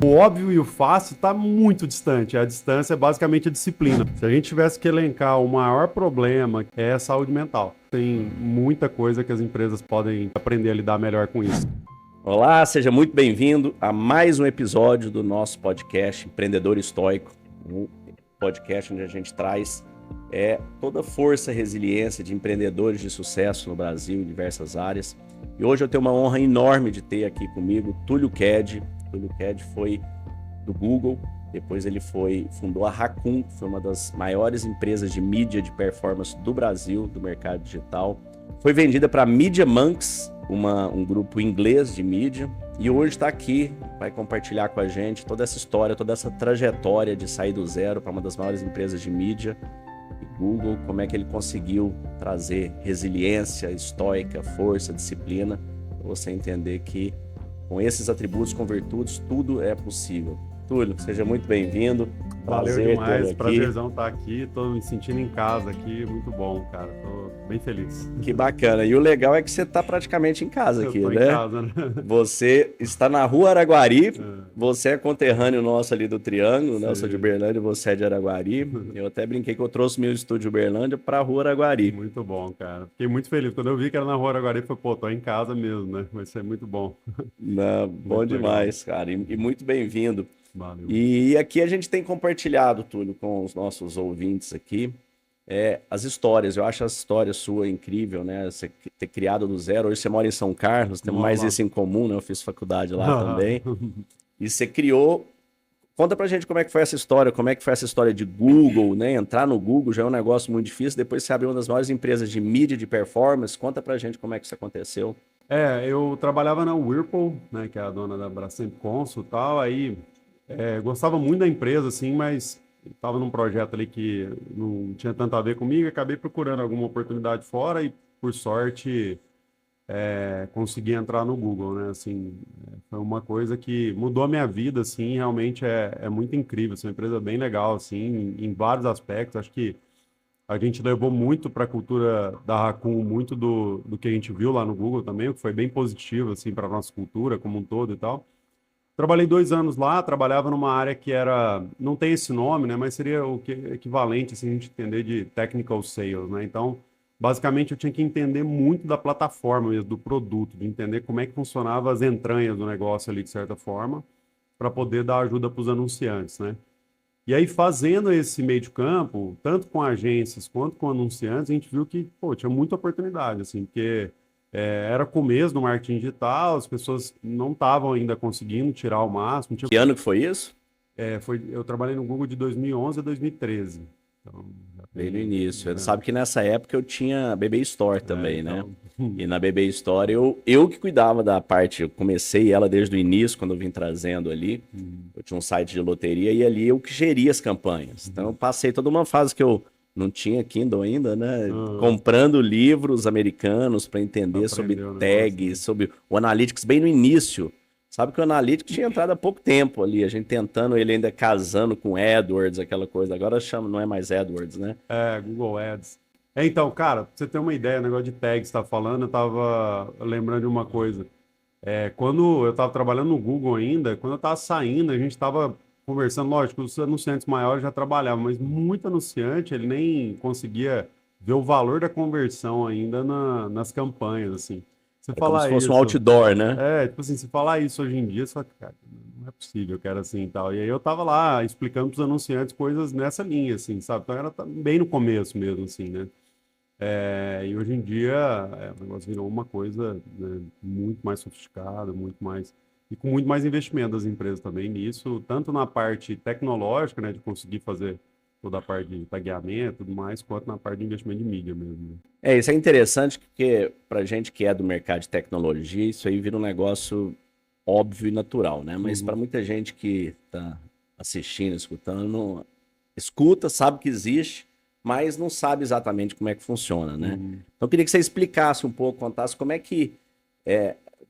O óbvio e o fácil está muito distante. A distância é basicamente a disciplina. Se a gente tivesse que elencar o maior problema, é a saúde mental. Tem muita coisa que as empresas podem aprender a lidar melhor com isso. Olá, seja muito bem-vindo a mais um episódio do nosso podcast Empreendedor Estoico, um podcast onde a gente traz toda a força e resiliência de empreendedores de sucesso no Brasil em diversas áreas. E hoje eu tenho uma honra enorme de ter aqui comigo Túlio Ked. Túlio Ked foi do Google, depois ele fundou a Raccoon, que foi uma das maiores empresas de mídia de performance do Brasil, do mercado digital. Foi vendida para Media Monks, um grupo inglês de mídia, e hoje está aqui, vai compartilhar com a gente toda essa história, toda essa trajetória de sair do zero para uma das maiores empresas de mídia, Google, como é que ele conseguiu trazer resiliência estoica, força, disciplina, para você entender que com esses atributos, com virtudes, tudo é possível. Túlio, seja muito bem-vindo. Valeu demais, prazerzão estar aqui, tô me sentindo em casa aqui, muito bom, cara, tô bem feliz. Que bacana, e o legal é que você está praticamente em casa aqui, né? Em casa, né? Você está na Rua Araguari, você é conterrâneo nosso ali do Triângulo, né? Eu sou de Uberlândia, você é de Araguari. Eu até brinquei que eu trouxe meu estúdio de Uberlândia para a Rua Araguari. Muito bom, cara. Fiquei muito feliz. Quando eu vi que era na Rua Araguari, eu falei, pô, tô em casa mesmo, né? Vai ser muito bom. Não, bom muito demais, legal. Cara, e muito bem-vindo. Valeu. E aqui a gente tem compartilhado, Túlio, com os nossos ouvintes aqui, as histórias. Eu acho a história sua incrível, né? Você ter criado do zero. Hoje você mora em São Carlos, temos mais isso em comum, né? Eu fiz faculdade lá também. E você criou... Conta pra gente como é que foi essa história, como é que foi essa história de Google, né? Entrar no Google já é um negócio muito difícil, depois você abriu uma das maiores empresas de mídia, de performance. Conta pra gente como é que isso aconteceu. Eu trabalhava na Whirlpool, né? Que é a dona da Brastemp Consul e tal, aí... gostava muito da empresa, assim, mas estava num projeto ali que não tinha tanto a ver comigo, acabei procurando alguma oportunidade fora e, por sorte, consegui entrar no Google, né? Assim, foi uma coisa que mudou a minha vida, assim, realmente é muito incrível, assim, uma empresa bem legal, assim, em vários aspectos. Acho que a gente levou muito para a cultura da Raccoon, muito do que a gente viu lá no Google também, o que foi bem positivo, assim, para a nossa cultura como um todo e tal. Trabalhei 2 anos lá, trabalhava numa área que era, não tem esse nome, né, mas seria o que equivalente, assim, a gente entender de technical sales, né? Então, basicamente, eu tinha que entender muito da plataforma mesmo, do produto, de entender como é que funcionava as entranhas do negócio ali, de certa forma, para poder dar ajuda para os anunciantes, né? E aí, fazendo esse meio de campo, tanto com agências quanto com anunciantes, a gente viu que, pô, tinha muita oportunidade, assim, porque era começo do marketing digital, as pessoas não estavam ainda conseguindo tirar o máximo. Que ano que foi isso? Eu trabalhei no Google de 2011 a 2013. Então, bem no início. Você sabe que nessa época eu tinha a BB Store também, né? E na BB Store eu que cuidava da parte, eu comecei ela desde o início, quando eu vim trazendo ali. Eu tinha um site de loteria e ali eu que geria as campanhas. Então eu passei toda uma fase que eu não tinha Kindle ainda, né? Comprando livros americanos para entender sobre tags, sobre o Analytics bem no início. Sabe que o Analytics tinha entrado há pouco tempo ali, a gente tentando, ele ainda casando com AdWords, aquela coisa. Agora chama, não é mais AdWords, né? Google Ads. Então, cara, pra você ter uma ideia, o negócio de tags que você tá falando, eu tava lembrando de uma coisa. Quando eu tava trabalhando no Google ainda, quando eu tava saindo, a gente tava conversando, lógico, os anunciantes maiores já trabalhavam, mas muito anunciante, ele nem conseguia ver o valor da conversão ainda nas campanhas, assim. Você como se fosse um outdoor, né? Tipo assim, se falar isso hoje em dia, você fala, cara, não é possível que era assim e tal. E aí eu tava lá explicando pros anunciantes coisas nessa linha, assim, sabe? Então era bem no começo mesmo, assim, né? E hoje em dia o negócio virou uma coisa, né, muito mais sofisticada, muito mais... E com muito mais investimento das empresas também nisso, tanto na parte tecnológica, né, de conseguir fazer toda a parte de tagueamento e tudo mais, quanto na parte de investimento de mídia mesmo. Isso é interessante porque pra gente que é do mercado de tecnologia, isso aí vira um negócio óbvio e natural, né? Mas para muita gente que tá assistindo, escutando, não escuta, sabe que existe, mas não sabe exatamente como é que funciona, né? Então eu queria que você explicasse um pouco, contasse como é que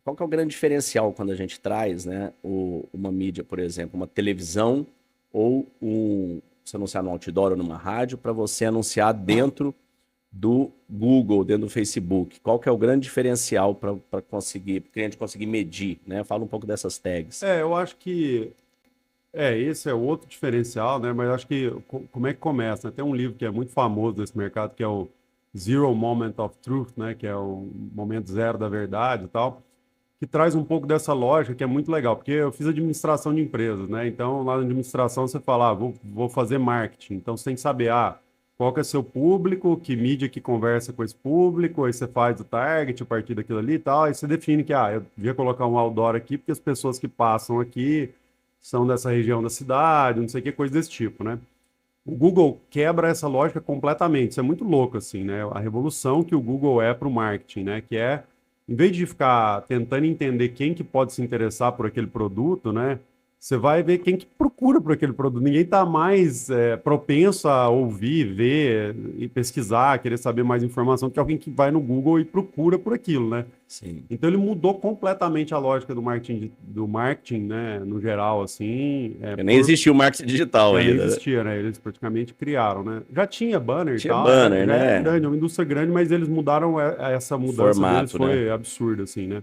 qual que é o grande diferencial quando a gente traz, né, uma mídia, por exemplo, uma televisão ou você anunciar no outdoor ou numa rádio, para você anunciar dentro do Google, dentro do Facebook. Qual que é o grande diferencial para o cliente conseguir medir, né? Fala um pouco dessas tags. Eu acho que Esse é outro diferencial, né? Mas acho que como é que começa, né? Tem um livro que é muito famoso desse mercado, que é o Zero Moment of Truth, né? Que é o momento zero da verdade e tal, que traz um pouco dessa lógica que é muito legal, porque eu fiz administração de empresas, né? Então, lá na administração você fala, vou fazer marketing. Então, você tem que saber, qual que é seu público, que mídia que conversa com esse público, aí você faz o target a partir daquilo ali e tal, aí você define que, eu devia colocar um outdoor aqui, porque as pessoas que passam aqui são dessa região da cidade, não sei o que, coisa desse tipo, né? O Google quebra essa lógica completamente. Isso é muito louco, assim, né? A revolução que o Google é para o marketing, né? Que é, em vez de ficar tentando entender quem que pode se interessar por aquele produto, né? Você vai ver quem que procura por aquele produto. Ninguém está mais propenso a ouvir, ver e pesquisar, querer saber mais informação do que alguém que vai no Google e procura por aquilo, né? Sim. Então ele mudou completamente a lógica do marketing, né? No geral, assim, Nem existia o marketing digital nem ainda, né? existia, né? Eles praticamente criaram, né? Já tinha banner e Tinha tal, banner, já era né? grande, é uma indústria grande, mas eles mudaram, essa mudança deles Formato, né? foi absurda, assim, né?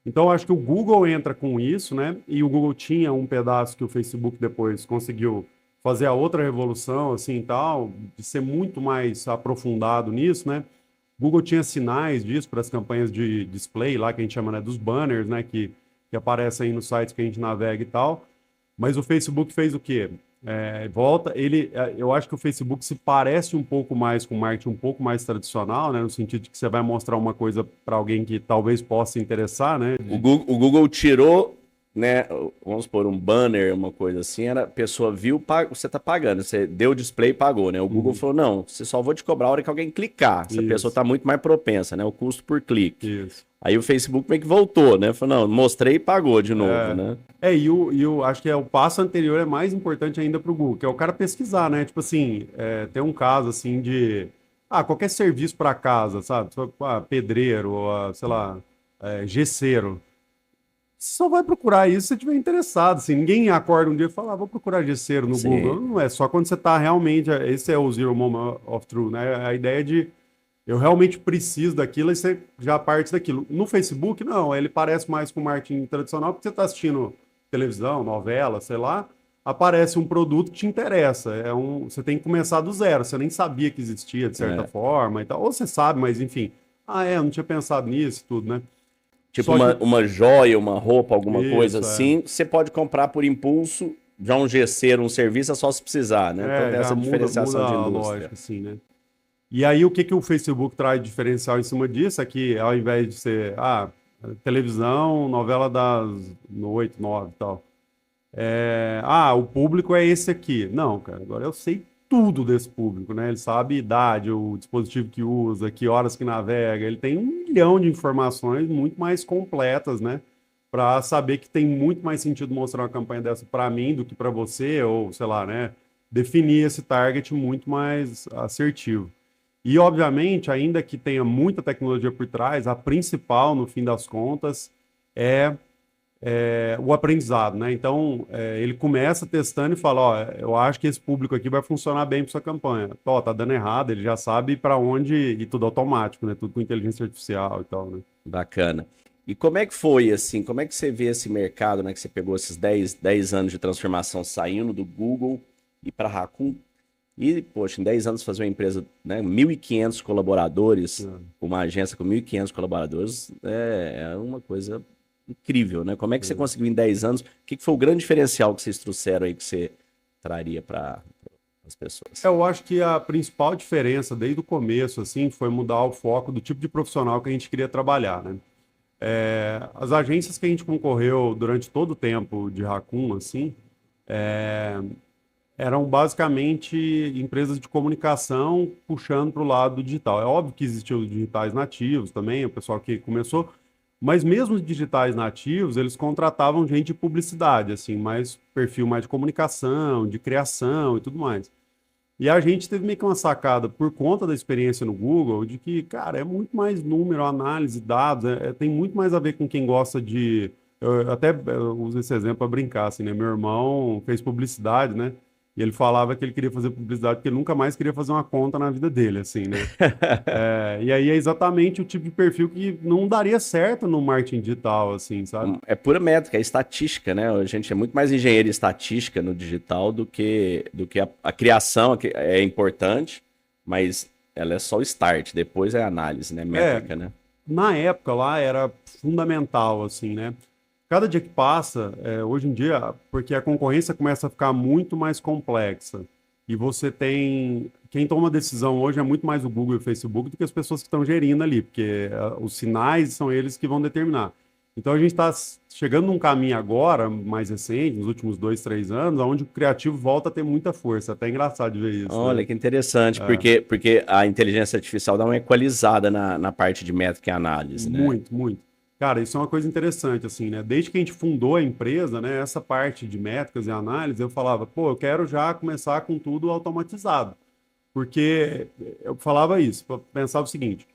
Então, acho que o Google entra com isso, né? E o Google tinha um pedaço que o Facebook depois conseguiu fazer a outra revolução, assim, e tal, de ser muito mais aprofundado nisso, né? O Google tinha sinais disso para as campanhas de display lá, que a gente chama, né, dos banners, né? Que aparecem aí nos sites que a gente navega e tal. Mas o Facebook fez o quê? Eu acho que o Facebook se parece um pouco mais com o marketing um pouco mais tradicional, né? No sentido de que você vai mostrar uma coisa para alguém que talvez possa se interessar, né? O Google tirou, né? Vamos supor, um banner, uma coisa assim, a pessoa viu, você está pagando, você deu o display e pagou, né? O Google falou, não, você só vou te cobrar a hora que alguém clicar. Essa pessoa Isso, está muito mais propensa, né? O custo por clique. isso. Aí o Facebook meio que voltou, né? Falou, não, mostrei e pagou de novo, né? Acho que o passo anterior é mais importante ainda para o Google, que é o cara pesquisar, né? Tipo assim, tem um caso assim de qualquer serviço para casa, sabe? Pedreiro, ou, sei lá, gesseiro. Você só vai procurar isso se você estiver interessado. Assim, ninguém acorda um dia e fala, vou procurar gesseiro no Google. Sim. Não é só quando você está realmente. Esse é o Zero Moment of Truth, né? A ideia de eu realmente preciso daquilo e você já parte daquilo. No Facebook, não, ele parece mais com marketing tradicional, porque você está assistindo televisão, novela, sei lá, aparece um produto que te interessa. Você tem que começar do zero, você nem sabia que existia de certa É. forma e tal. Ou você sabe, mas enfim. Eu não tinha pensado nisso e tudo, né? Tipo Só que uma joia, uma roupa, alguma coisa isso, assim, você pode comprar por impulso, já um gesseiro, um serviço, é só se precisar, né? Então tem já essa muda diferenciação de a indústria. lógica, assim, né? E aí, o que que o Facebook traz de diferencial em cima disso é que, ao invés de ser, televisão, novela das 8, 9 e tal, o público é esse aqui. Não, cara, agora eu sei tudo desse público, né? Ele sabe a idade, o dispositivo que usa, que horas que navega, ele tem 1 milhão de informações muito mais completas, né? Para saber que tem muito mais sentido mostrar uma campanha dessa para mim do que para você, ou sei lá, né? Definir esse target muito mais assertivo. E, obviamente, ainda que tenha muita tecnologia por trás, a principal, no fim das contas, é, o aprendizado, né? Então, ele começa testando e fala, ó, eu acho que esse público aqui vai funcionar bem para sua campanha. Ó, tá dando errado, ele já sabe para onde, e tudo automático, né? Tudo com inteligência artificial e tal, né? Bacana. E como é que foi, assim, como é que você vê esse mercado, né? Que você pegou esses 10 anos de transformação saindo do Google e para a Raccoon? E, poxa, em 10 anos fazer uma empresa, né, 1.500 colaboradores, uma agência com 1.500 colaboradores, é uma coisa incrível, né? Como é que você conseguiu em 10 anos? O que foi o grande diferencial que vocês trouxeram aí que você traria para as pessoas? Eu acho que a principal diferença, desde o começo, assim, foi mudar o foco do tipo de profissional que a gente queria trabalhar, né? As agências que a gente concorreu durante todo o tempo de Raccoon, assim, eram basicamente empresas de comunicação puxando para o lado digital. É óbvio que existiam os digitais nativos também, o pessoal que começou, mas mesmo os digitais nativos, eles contratavam gente de publicidade, assim, mais perfil mais de comunicação, de criação e tudo mais. E a gente teve meio que uma sacada por conta da experiência no Google de que, cara, é muito mais número, análise, dados, tem muito mais a ver com quem gosta de. Eu uso esse exemplo para brincar, assim, né? Meu irmão fez publicidade, né? E ele falava que ele queria fazer publicidade porque ele nunca mais queria fazer uma conta na vida dele, assim, né? E aí é exatamente o tipo de perfil que não daria certo no marketing digital, assim, sabe? É pura métrica, é estatística, né? A gente é muito mais engenheiro em estatística no digital do que a criação que é importante, mas ela é só o start, depois é a análise, né? É, Métrica, né? na época lá era fundamental, assim, né? Cada dia que passa, hoje em dia, porque a concorrência começa a ficar muito mais complexa. E você tem. Quem toma decisão hoje é muito mais o Google e o Facebook do que as pessoas que estão gerindo ali, porque os sinais são eles que vão determinar. Então a gente está chegando num caminho agora, mais recente, nos últimos 2, 3 anos, onde o criativo volta a ter muita força. Até engraçado de ver isso, né? Olha que interessante, porque a inteligência artificial dá uma equalizada na parte de métrica e análise, né? Muito, muito. Cara, isso é uma coisa interessante, assim, né? Desde que a gente fundou a empresa, né, essa parte de métricas e análise, eu falava, pô, eu quero já começar com tudo automatizado. Porque eu falava isso, pensava o seguinte,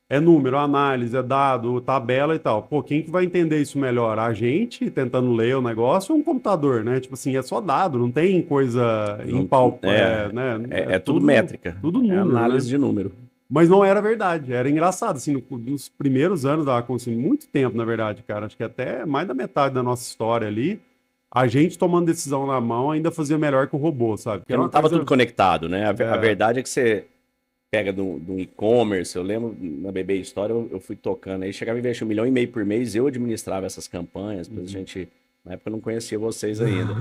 é número, análise, é dado, tabela e tal. Pô, quem que vai entender isso melhor? A gente tentando ler o negócio ou um computador, né? Tipo assim, é só dado, não tem coisa em Não- palco, é, né? é tudo métrica, Tudo é número, né? análise de número. Mas não era verdade, era engraçado, assim, nos primeiros anos da Acon, assim, muito tempo, na verdade, cara, acho que até mais da metade da nossa história ali, a gente tomando decisão na mão ainda fazia melhor que o robô, sabe? Que Porque era não uma estava tudo coisa... conectado, né? A É, verdade é que você pega do e-commerce, eu lembro na BB História, eu fui tocando aí, chegava a investir 1,5 milhão por mês, eu administrava essas campanhas, depois a gente, na época eu não conhecia vocês ainda.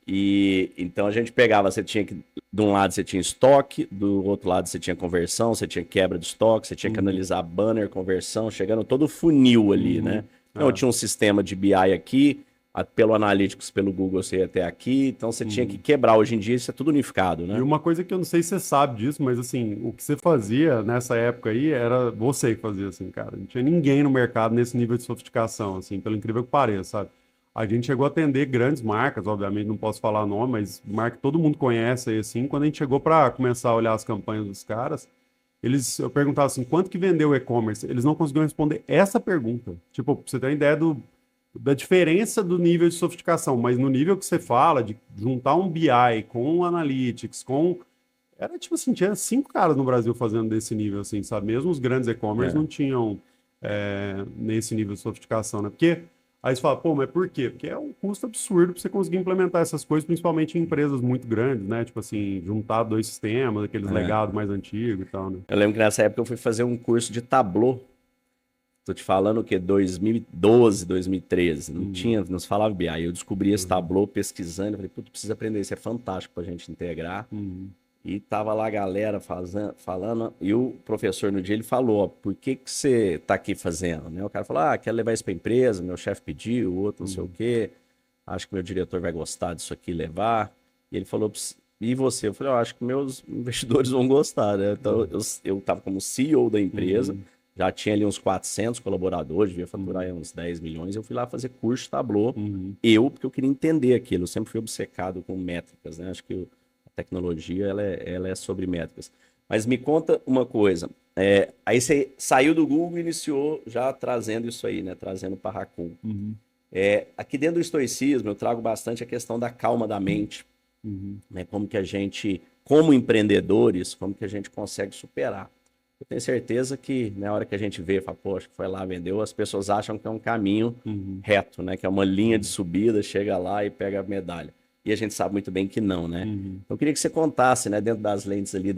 E então a gente pegava, você tinha que, de um lado você tinha estoque, do outro lado você tinha conversão, você tinha quebra de estoque, você tinha que uhum, analisar banner, conversão, chegando todo o funil ali, né? uhum, Então eu é, tinha um sistema de BI aqui, pelo Analytics, pelo Google você ia até aqui, então você tinha que uhum. quebrar. Hoje em dia isso é tudo unificado, E né? uma coisa que eu não sei se você sabe disso, mas assim, o que você fazia nessa época aí era você que fazia, assim, cara. Não tinha ninguém no mercado nesse nível de sofisticação, assim, pelo incrível que pareça, sabe? A gente chegou a atender grandes marcas, obviamente não posso falar nome, mas marca que todo mundo conhece aí, assim. Quando a gente chegou para começar a olhar as campanhas dos caras, eu perguntava assim, quanto que vendeu o e-commerce? Eles não conseguiam responder essa pergunta. Tipo, pra você ter uma ideia da diferença do nível de sofisticação, mas no nível que você fala, de juntar um BI com um Analytics, com... Era tipo assim, tinha 5 caras no Brasil fazendo desse nível, assim, sabe? Mesmo os grandes e-commerce É. não tinham nesse nível de sofisticação, né? Porque aí você fala, pô, mas por quê? Porque é um custo absurdo para você conseguir implementar essas coisas, principalmente em empresas muito grandes, né? Tipo assim, juntar 2 sistemas, aqueles É. legados mais antigos e tal, né? Eu lembro que nessa época eu fui fazer um curso de Tableau. Tô te falando o quê? 2012, 2013. Não Uhum, tinha, não se falava BI. Eu descobri esse uhum, Tableau pesquisando. Eu falei, putz, precisa aprender. Isso é fantástico pra gente integrar. uhum, E tava lá a galera falando. E o professor no dia ele falou: ó, por que que você tá aqui fazendo? Né? O cara falou: ah, quero levar isso pra empresa. Meu chefe pediu, o outro não sei o uhum, quê. Acho que meu diretor vai gostar disso aqui levar. E ele falou: e você? Eu falei: eu acho que meus investidores vão gostar, né? Então eu tava como CEO da empresa. uhum, Já tinha ali uns 400 colaboradores, devia faturar uhum, aí uns 10 milhões. Eu fui lá fazer curso de Tableau. uhum. Porque eu queria entender aquilo. Eu sempre fui obcecado com métricas, né? Acho que a tecnologia ela é sobre métricas. Mas me conta uma coisa. Aí você saiu do Google e iniciou já trazendo isso aí, né? Trazendo para Raccoon. Uhum, Aqui dentro do estoicismo, eu trago bastante a questão da calma da mente, uhum, né? Como que a gente, como empreendedores, como que a gente consegue superar. Eu tenho certeza que na hora que a gente vê, fala, poxa, foi lá, vendeu, as pessoas acham que é um caminho uhum, reto, né? Que é uma linha de uhum, subida, chega lá e pega a medalha. E a gente sabe muito bem que não, né? uhum, Então, eu queria que você contasse, né, dentro das lentes ali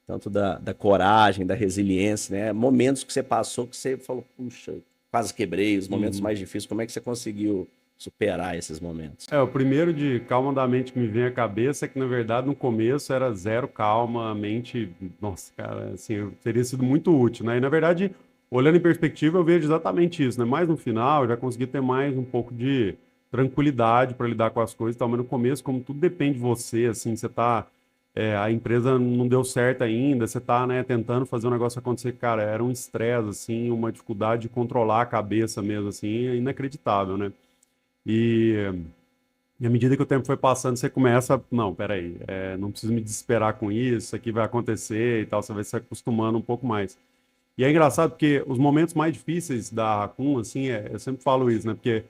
tanto da coragem, da resiliência, né? Momentos que você passou que você falou, puxa, quase quebrei, os momentos uhum. mais difíceis, como é que você conseguiu superar esses momentos? O primeiro de calma da mente que me vem à cabeça é que, na verdade, no começo era zero calma, a mente, nossa, cara, assim, teria sido muito útil, né? E, na verdade, olhando em perspectiva, eu vejo exatamente isso, né? Mais no final, eu já consegui ter mais um pouco de tranquilidade para lidar com as coisas e tal, mas no começo, como tudo depende de você, assim, você tá, a empresa não deu certo ainda, você tá, né, tentando fazer o negócio acontecer, cara, era um estresse, assim, uma dificuldade de controlar a cabeça mesmo, assim, inacreditável, né? E à medida que o tempo foi passando, você começa, não, peraí, não preciso me desesperar com isso aqui vai acontecer e tal, você vai se acostumando um pouco mais. E é engraçado porque os momentos mais difíceis da Raccoon, assim, eu sempre falo isso, né? Porque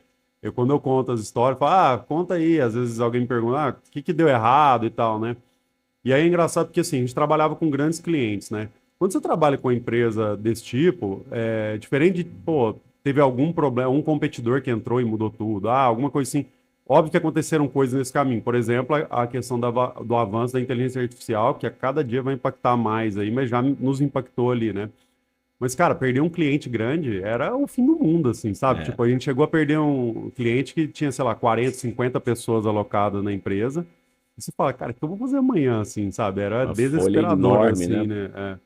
quando eu conto as histórias, eu falo, conta aí. Às vezes alguém me pergunta, o que que deu errado e tal, né? E aí é engraçado porque assim, a gente trabalhava com grandes clientes, né? Quando você trabalha com uma empresa desse tipo, é diferente de, pô, teve algum problema, um competidor que entrou e mudou tudo, alguma coisa assim. Óbvio que aconteceram coisas nesse caminho. Por exemplo, a questão do avanço da inteligência artificial, que a cada dia vai impactar mais aí, mas já nos impactou ali, né? Mas, cara, perder um cliente grande era o fim do mundo, assim, sabe? É, Tipo, a gente chegou a perder um cliente que tinha, sei lá, 40, 50 pessoas alocadas na empresa. E você fala, cara, o que eu vou fazer amanhã, assim, sabe? Era uma folha desesperador, enorme, assim, né? né?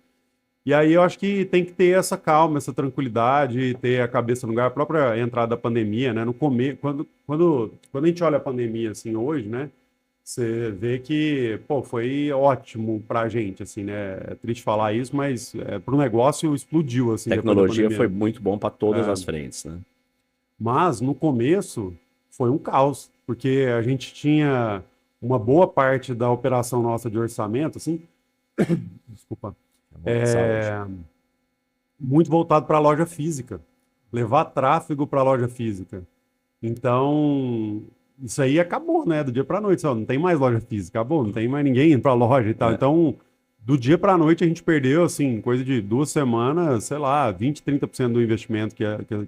E aí eu acho que tem que ter essa calma, essa tranquilidade, ter a cabeça no lugar. A própria entrada da pandemia, né? No começo, quando a gente olha a pandemia, assim, hoje, né? Você vê que, pô, foi ótimo pra gente, assim, né? É triste falar isso, mas pro negócio explodiu, assim, depois da Tecnologia foi pandemia. muito bom para todas É, as frentes, né? mas no começo foi um caos, porque a gente tinha uma boa parte da operação nossa de orçamento, assim, desculpa, Saúde. é, muito voltado para a loja física, levar tráfego para a loja física. Então, isso aí acabou, né? Do dia para noite, só, não tem mais loja física, acabou, não tem mais ninguém indo para a loja e tal. É, Então, do dia para noite a gente perdeu, assim, coisa de 2 semanas, sei lá, 20, 30% do investimento que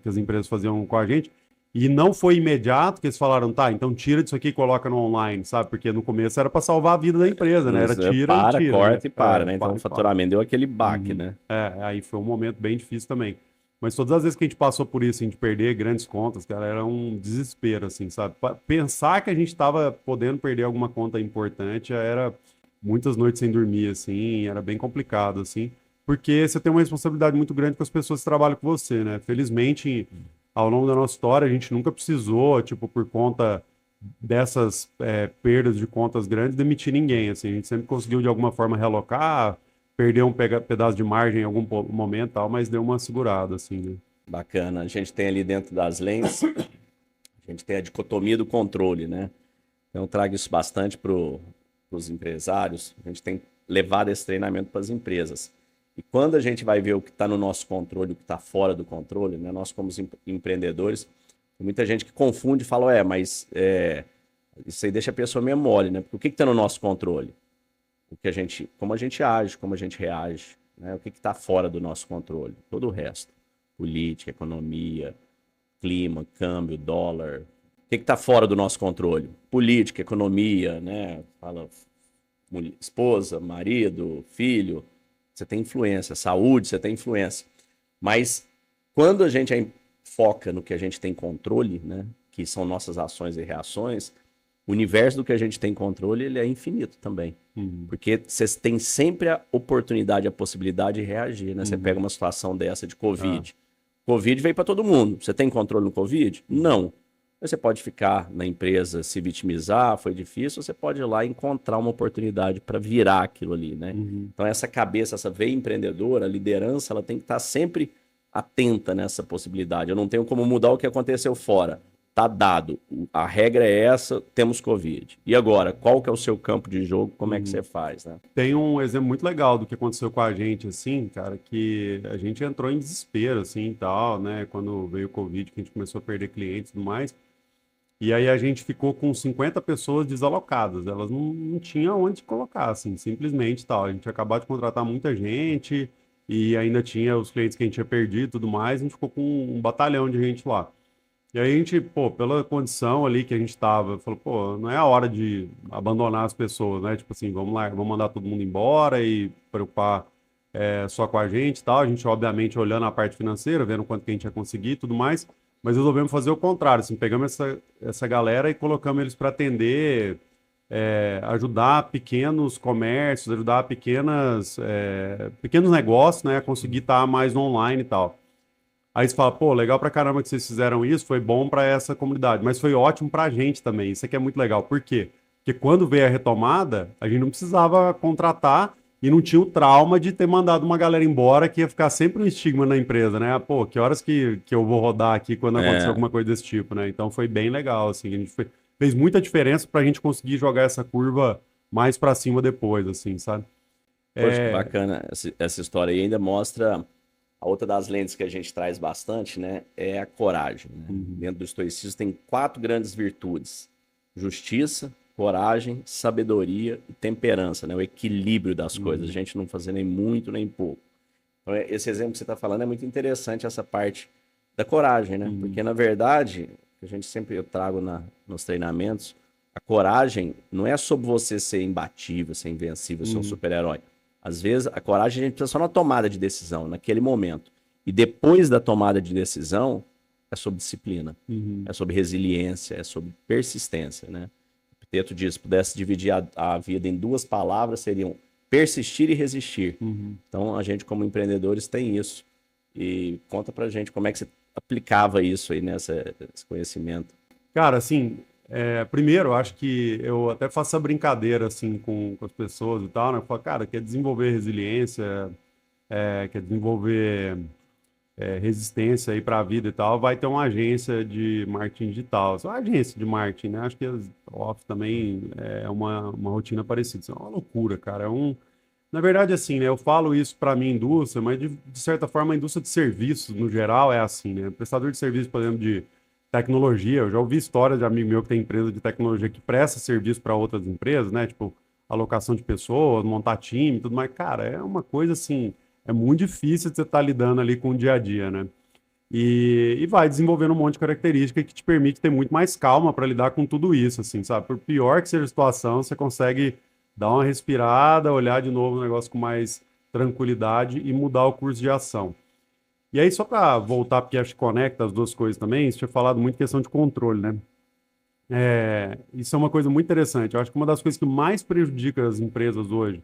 as empresas faziam com a gente. E não foi imediato que eles falaram, tá, então tira disso aqui e coloca no online, sabe? Porque no começo era para salvar a vida da empresa, né? Era tira e para, tira, né? corta e para, né? Então o Para e para. faturamento deu aquele baque, Uhum. né? Aí foi um momento bem difícil também. Mas todas as vezes que a gente passou por isso, a gente perder grandes contas, cara, era um desespero, assim, sabe? Pensar que a gente estava podendo perder alguma conta importante, já era muitas noites sem dormir, assim, era bem complicado, assim, porque você tem uma responsabilidade muito grande com as pessoas que trabalham com você, né? Felizmente, ao longo da nossa história, a gente nunca precisou, tipo, por conta dessas perdas de contas grandes, demitir ninguém, assim, a gente sempre conseguiu de alguma forma realocar, perdeu um pedaço de margem em algum momento, tal, mas deu uma segurada, assim, né? Bacana. A gente tem ali dentro das lentes, a gente tem a dicotomia do controle, né? Então eu trago isso bastante para os empresários. A gente tem levado esse treinamento para as empresas. E quando a gente vai ver o que está no nosso controle, o que está fora do controle, né? Nós como empreendedores, tem muita gente que confunde e fala, mas isso aí deixa a pessoa meio mole, né? Porque o que está no nosso controle? Como a gente age, como a gente reage, né? O que está fora do nosso controle? Todo o resto. Política, economia, clima, câmbio, dólar. O que está fora do nosso controle? Política, economia, né? Fala esposa, marido, filho. Você tem influência. Saúde, você tem influência. Mas quando a gente foca no que a gente tem controle, né? Que são nossas ações e reações, o universo do que a gente tem controle, ele é infinito também. Uhum. Porque você tem sempre a oportunidade, a possibilidade de reagir, né? Você pega uma situação dessa de Covid. Covid veio para todo mundo. Você tem controle no Covid? Não. Você pode ficar na empresa, se vitimizar, foi difícil, você pode ir lá e encontrar uma oportunidade para virar aquilo ali, né? Uhum. Então essa cabeça, essa veia empreendedora, a liderança, ela tem que estar sempre atenta nessa possibilidade. Eu não tenho como mudar o que aconteceu fora. Tá dado. A regra é essa, temos Covid. E agora, qual que é o seu campo de jogo? Como é que você faz, né? Tem um exemplo muito legal do que aconteceu com a gente, assim, cara, que a gente entrou em desespero, assim, e tal, né, quando veio o Covid, que a gente começou a perder clientes e tudo mais, e aí a gente ficou com 50 pessoas desalocadas, elas não tinham onde colocar, assim, simplesmente, tal, a gente acabou de contratar muita gente, e ainda tinha os clientes que a gente tinha perdido e tudo mais, a gente ficou com um batalhão de gente lá. E aí a gente, pô, pela condição ali que a gente tava, falou, pô, não é a hora de abandonar as pessoas, né? Tipo assim, vamos lá, vamos mandar todo mundo embora e preocupar só com a gente e tal. A gente, obviamente, olhando a parte financeira, vendo quanto que a gente ia conseguir e tudo mais, mas resolvemos fazer o contrário, assim, pegamos essa galera e colocamos eles para atender, ajudar pequenos comércios, ajudar pequenos negócios, né, a conseguir estar mais no online e tal. Aí você fala, pô, legal pra caramba que vocês fizeram isso, foi bom pra essa comunidade, mas foi ótimo pra gente também. Isso aqui é muito legal. Por quê? Porque quando veio a retomada, a gente não precisava contratar e não tinha o trauma de ter mandado uma galera embora, que ia ficar sempre um estigma na empresa, né? Pô, que horas que eu vou rodar aqui quando acontecer É, alguma coisa desse tipo, né? Então foi bem legal, assim. Fez muita diferença pra gente conseguir jogar essa curva mais pra cima depois, assim, sabe? poxa, que É, bacana essa história aí. Ainda mostra A outra das lentes que a gente traz bastante, né, é a coragem. Né? Dentro do estoicismo tem 4 grandes virtudes: justiça, coragem, sabedoria e temperança, né? O equilíbrio das coisas, a gente não fazer nem muito nem pouco. Então, esse exemplo que você está falando é muito interessante, essa parte da coragem, né? Porque, na verdade, a gente sempre eu trago nos treinamentos, a coragem não é sobre você ser imbatível, ser invencível, ser um super-herói. Às vezes, a coragem a gente precisa só na tomada de decisão, naquele momento. E depois da tomada de decisão, é sobre disciplina, é sobre resiliência, é sobre persistência, né? O Epiteto diz, se pudesse dividir a vida em 2 palavras, seriam persistir e resistir. Então, a gente, como empreendedores, tem isso. E conta pra gente como é que você aplicava isso aí, esse conhecimento. Cara, assim, primeiro, eu acho que eu até faço essa brincadeira, assim, com as pessoas e tal, né? Eu falo, cara, quer desenvolver resiliência, quer desenvolver resistência aí para a vida e tal, vai ter uma agência de marketing digital. Só uma agência de marketing, né? Acho que a Office também é uma rotina parecida. Isso é uma loucura, cara. Na verdade, assim, né? Eu falo isso para minha indústria, mas de certa forma a indústria de serviços, no geral, é assim, né? Prestador de serviço, por exemplo, de tecnologia. Eu já ouvi história de amigo meu que tem empresa de tecnologia que presta serviço para outras empresas, né? Tipo, alocação de pessoas, montar time e tudo mais. Cara, é uma coisa assim, é muito difícil de você estar lidando ali com o dia a dia, né? E vai desenvolvendo um monte de característica que te permite ter muito mais calma para lidar com tudo isso, assim, sabe? Por pior que seja a situação, você consegue dar uma respirada, olhar de novo o negócio com mais tranquilidade e mudar o curso de ação. E aí, só para voltar, porque acho que conecta as duas coisas também, você tinha falado muito questão de controle, né? Isso é uma coisa muito interessante. Eu acho que uma das coisas que mais prejudica as empresas hoje,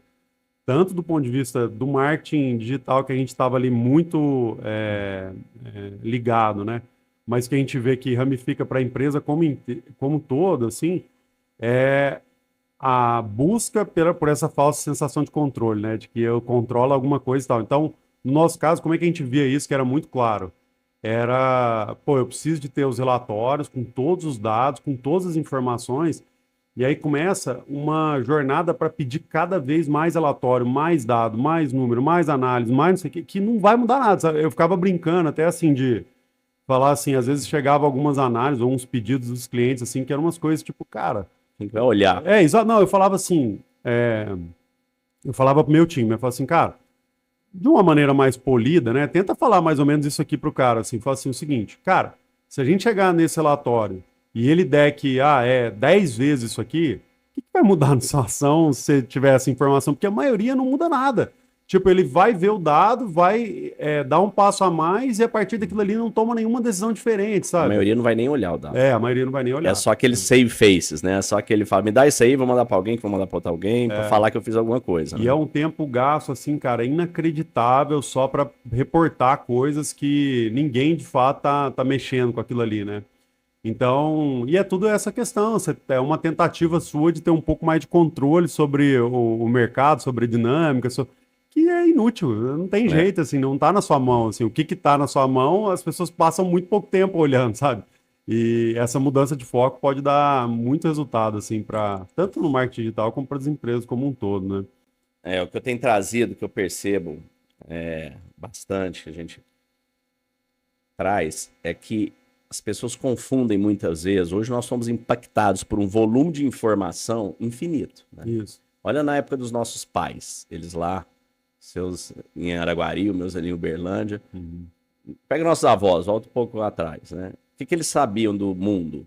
tanto do ponto de vista do marketing digital, que a gente estava ali muito ligado, né? Mas que a gente vê que ramifica para a empresa como um todo, assim, é a busca por essa falsa sensação de controle, né? De que eu controlo alguma coisa e tal. Então, no nosso caso, como é que a gente via isso, que era muito claro? Era, pô, eu preciso de ter os relatórios com todos os dados, com todas as informações, e aí começa uma jornada para pedir cada vez mais relatório, mais dado, mais número, mais análise, mais não sei o que não vai mudar nada, sabe? Eu ficava brincando até assim de falar assim, às vezes chegava algumas análises ou uns pedidos dos clientes assim, que eram umas coisas tipo, cara, Tem que olhar. exato, não, eu falava assim, eu falava pro meu time, eu falava assim, cara, de uma maneira mais polida, né? Tenta falar mais ou menos isso aqui pro cara, assim, fala assim o seguinte, cara, se a gente chegar nesse relatório e ele der que, é 10 vezes isso aqui, o que vai mudar na sua ação se você tiver essa informação? Porque a maioria não muda nada. Tipo, ele vai ver o dado, vai dar um passo a mais e a partir daquilo ali não toma nenhuma decisão diferente, A sabe? maioria não vai nem olhar o dado. A maioria não vai nem olhar. É só aqueles save faces, né? É só aquele fala, me dá isso aí, vou mandar pra alguém, que vou mandar pra outro alguém, pra falar que eu fiz alguma coisa. E né? é um tempo gasto, assim, cara, inacreditável só para reportar coisas que ninguém de fato tá mexendo com aquilo ali, né? Então, e é tudo essa questão, é uma tentativa sua de ter um pouco mais de controle sobre o mercado, sobre a dinâmica, que é inútil, não tem jeito, assim, não tá na sua mão, assim, o que tá na sua mão, as pessoas passam muito pouco tempo olhando, sabe? E essa mudança de foco pode dar muito resultado, assim, para tanto no marketing digital como para as empresas como um todo, né? O que eu tenho trazido, que eu percebo bastante, que a gente traz, é que as pessoas confundem muitas vezes. Hoje nós somos impactados por um volume de informação infinito. Né? Isso. Olha na época dos nossos pais, eles lá, seus em Araguari, os meus ali em Uberlândia. Pega nossos avós, volta um pouco lá atrás, né? O que eles sabiam do mundo?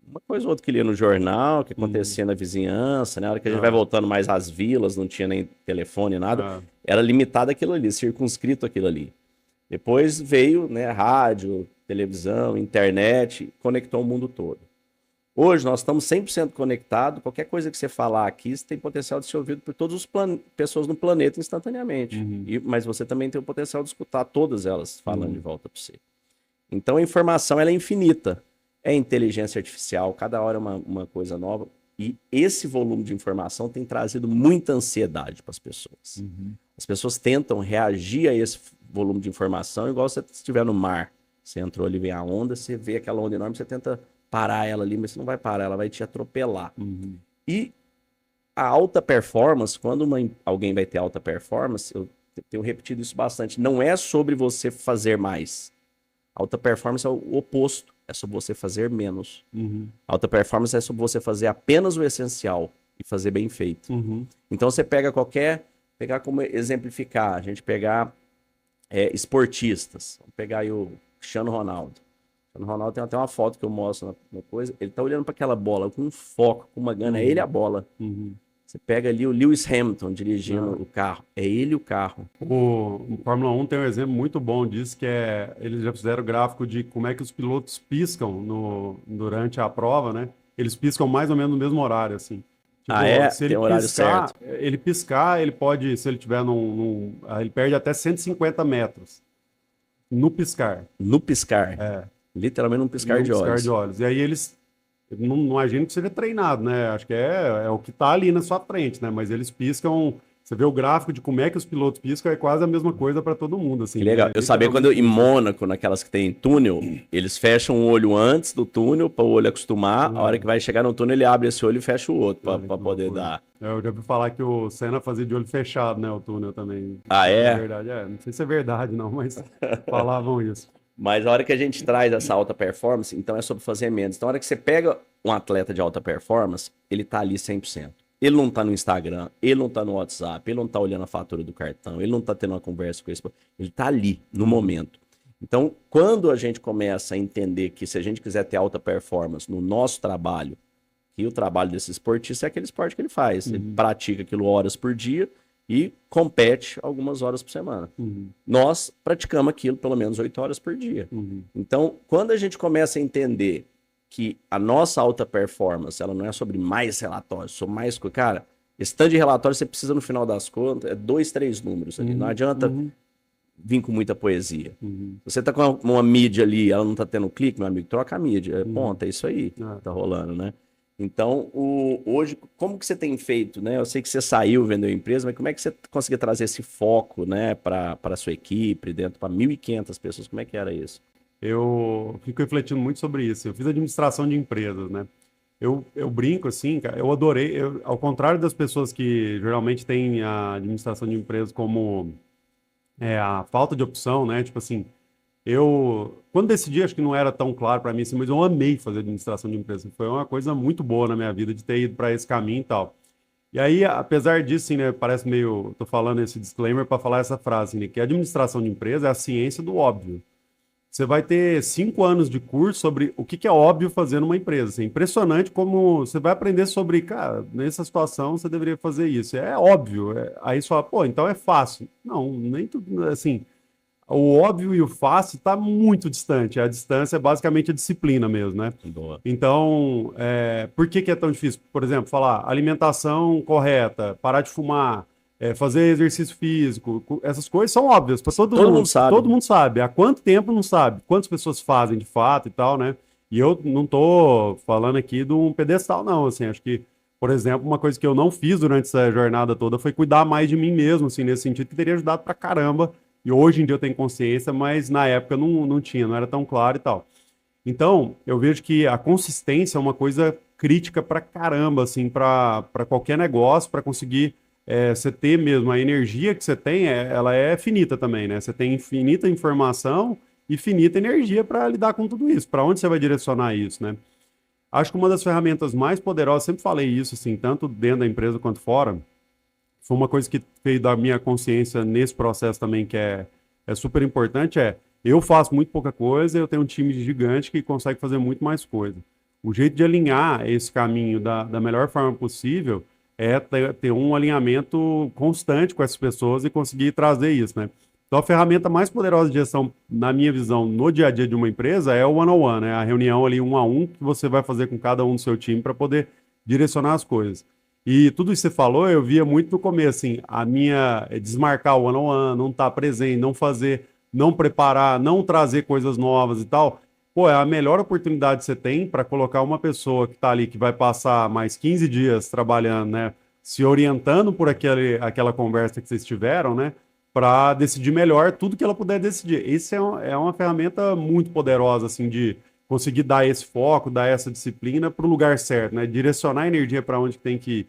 Uma coisa ou outra que lia no jornal, que acontecia na vizinhança, né? Na hora que a gente vai voltando mais às vilas, não tinha nem telefone, nada. Era limitado aquilo ali, circunscrito aquilo ali. Depois veio, né, rádio, televisão, internet, conectou o mundo todo. Hoje nós estamos 100% conectados, qualquer coisa que você falar aqui, você tem potencial de ser ouvido por todas as pessoas no planeta instantaneamente. Mas você também tem o potencial de escutar todas elas falando de volta para você. Então a informação ela é infinita. É inteligência artificial, cada hora é uma coisa nova. E esse volume de informação tem trazido muita ansiedade para as pessoas. As pessoas tentam reagir a esse volume de informação, igual se você estiver no mar. Você entrou ali, vem a onda, você vê aquela onda enorme, você tenta parar ela ali, mas você não vai parar, ela vai te atropelar. E a alta performance, quando alguém vai ter alta performance, eu tenho repetido isso bastante, não é sobre você fazer mais. Alta performance é o oposto, é sobre você fazer menos. Uhum. Alta performance é sobre você fazer apenas o essencial e fazer bem feito. Uhum. Então você pega pegar como exemplificar, a gente pegar esportistas, vamos pegar aí o Cristiano Ronaldo. O Cristiano Ronaldo tem até uma foto que eu mostro na coisa, ele tá olhando para aquela bola com um foco, com uma gana, é ele a bola. Uhum. Você pega ali o Lewis Hamilton dirigindo o carro, é ele o carro. O Fórmula 1 tem um exemplo muito bom disso, que eles já fizeram gráfico de como é que os pilotos piscam durante a prova, né? Eles piscam mais ou menos no mesmo horário, assim. Tipo, se ele tem horário piscar, certo. ele piscar, ele pode, se ele tiver ele perde até 150 metros no piscar. No piscar. É. Literalmente num piscar No de piscar olhos. de olhos. E aí eles não imagino que seja treinado, né? Acho que é o que tá ali na sua frente, né? Mas eles piscam. Você vê o gráfico de como é que os pilotos piscam, é quase a mesma coisa para todo mundo, assim. Que legal. É Eu sabia quando em literalmente Mônaco, naquelas que tem túnel, eles fecham o olho antes do túnel para o olho acostumar. A hora que vai chegar no túnel, ele abre esse olho e fecha o outro para que poder loucura. dar. Eu já ouvi falar que o Senna fazia de olho fechado, né? O túnel também. Ah, É é? verdade, não sei se é verdade, não, mas falavam isso. Mas a hora que a gente traz essa alta performance, então é sobre fazer menos. Então, a hora que você pega um atleta de alta performance, ele tá ali 100%. Ele não tá no Instagram, ele não tá no WhatsApp, ele não tá olhando a fatura do cartão, ele não tá tendo uma conversa com esse... Ele tá ali, no momento. Então, quando a gente começa a entender que se a gente quiser ter alta performance no nosso trabalho, que o trabalho desse esportista é aquele esporte que ele faz. Ele pratica aquilo horas por dia e compete algumas horas por semana. Nós praticamos aquilo pelo menos 8 horas por dia. Então, quando a gente começa a entender que a nossa alta performance, ela não é sobre mais relatórios, sobre mais... Cara, esse tanto de relatórios você precisa, no final das contas, é 2, 3 números ali. Não adianta vir com muita poesia. Se você tá com uma mídia ali, ela não tá tendo clique, meu amigo, troca a mídia. Ponto, é isso aí que tá rolando, né? Então, hoje, como que você tem feito, né? Eu sei que você saiu, vendeu a empresa, mas como é que você conseguiu trazer esse foco, né, para a sua equipe, dentro para 1.500 pessoas? Como é que era isso? Eu fico refletindo muito sobre isso. Eu fiz administração de empresas, né? Eu brinco assim, cara, eu adorei, ao contrário das pessoas que geralmente têm a administração de empresas como a falta de opção, né? Tipo assim, quando decidi, acho que não era tão claro para mim assim, mas eu amei fazer administração de empresa. Foi uma coisa muito boa na minha vida de ter ido para esse caminho e tal. E aí, apesar disso, assim, né, parece meio, tô falando esse disclaimer para falar essa frase, né, que a administração de empresa é a ciência do óbvio. Você vai ter 5 anos de curso sobre o que é óbvio fazer numa empresa. Assim, é impressionante como você vai aprender sobre, cara, nessa situação você deveria fazer isso. É óbvio. Aí você fala, pô, então é fácil. Não, nem tudo, assim, o óbvio e o fácil está muito distante. A distância é basicamente a disciplina mesmo, né? Boa. Então, por que é tão difícil? Por exemplo, falar alimentação correta, parar de fumar, fazer exercício físico, essas coisas são óbvias para todo mundo. Mundo sabe. Todo mundo sabe. Há quanto tempo não sabe? Quantas pessoas fazem de fato e tal, né? E eu não tô falando aqui de um pedestal, não. Assim, acho que, por exemplo, uma coisa que eu não fiz durante essa jornada toda foi cuidar mais de mim mesmo, assim, nesse sentido, que teria ajudado pra caramba. E hoje em dia eu tenho consciência, mas na época não tinha, não era tão claro e tal. Então, eu vejo que a consistência é uma coisa crítica pra caramba, assim, pra qualquer negócio, pra conseguir você ter mesmo a energia que você tem, ela é finita também, né? Você tem infinita informação e finita energia para lidar com tudo isso. Para onde você vai direcionar isso, né? Acho que uma das ferramentas mais poderosas, sempre falei isso, assim, tanto dentro da empresa quanto fora, foi uma coisa que veio da minha consciência nesse processo também, que é super importante, eu faço muito pouca coisa, eu tenho um time gigante que consegue fazer muito mais coisa. O jeito de alinhar esse caminho da melhor forma possível é ter um alinhamento constante com essas pessoas e conseguir trazer isso, né? Então, a ferramenta mais poderosa de gestão, na minha visão, no dia a dia de uma empresa é o one-on-one, né? A reunião ali 1 a 1 que você vai fazer com cada um do seu time para poder direcionar as coisas. E tudo isso que você falou, eu via muito no começo, assim, a minha desmarcar o one-on-one, não estar presente, não fazer, não preparar, não trazer coisas novas e tal. Pô, é a melhor oportunidade que você tem para colocar uma pessoa que está ali, que vai passar mais 15 dias trabalhando, né? Se orientando por aquela conversa que vocês tiveram, né? Para decidir melhor tudo que ela puder decidir. Isso é uma ferramenta muito poderosa, assim, de conseguir dar esse foco, dar essa disciplina para o lugar certo, né? Direcionar a energia para onde tem que ir.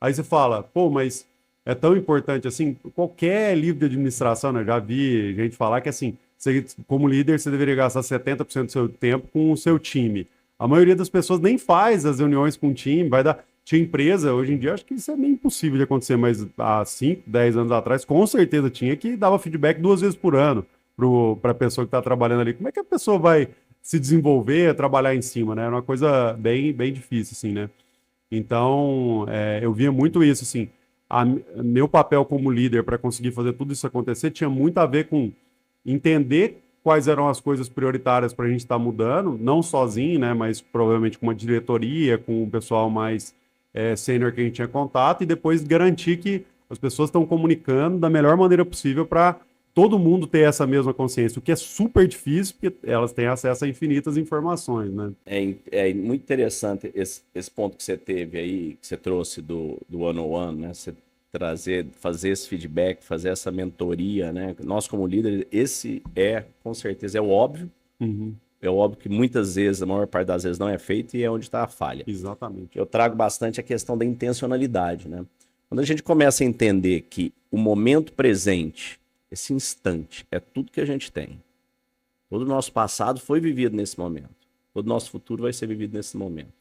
Aí você fala, pô, mas é tão importante, assim, qualquer livro de administração, né? Já vi gente falar que, assim, você, como líder, você deveria gastar 70% do seu tempo com o seu time. A maioria das pessoas nem faz as reuniões com o time, vai dar... Tinha empresa, hoje em dia, acho que isso é meio impossível de acontecer, mas há 5, 10 anos atrás, com certeza tinha, que dava feedback 2 vezes por ano para a pessoa que está trabalhando ali. Como é que a pessoa vai se desenvolver, trabalhar em cima, né? É uma coisa bem, bem difícil, assim, né? Então, eu via muito isso, assim. Meu papel como líder para conseguir fazer tudo isso acontecer tinha muito a ver com entender quais eram as coisas prioritárias para a gente estar mudando, não sozinho, né? Mas provavelmente com uma diretoria, com o pessoal mais sênior que a gente tinha contato, e depois garantir que as pessoas estão comunicando da melhor maneira possível para todo mundo ter essa mesma consciência, o que é super difícil, porque elas têm acesso a infinitas informações, né? É muito interessante esse ponto que você teve aí, que você trouxe do one-on-one, né? Você fazer esse feedback, fazer essa mentoria, né? Nós, como líderes, com certeza, é o óbvio. Uhum. É óbvio que muitas vezes, a maior parte das vezes, não é feito e é onde está a falha. Exatamente. Eu trago bastante a questão da intencionalidade, né? Quando a gente começa a entender que o momento presente, esse instante, é tudo que a gente tem. Todo o nosso passado foi vivido nesse momento. Todo o nosso futuro vai ser vivido nesse momento.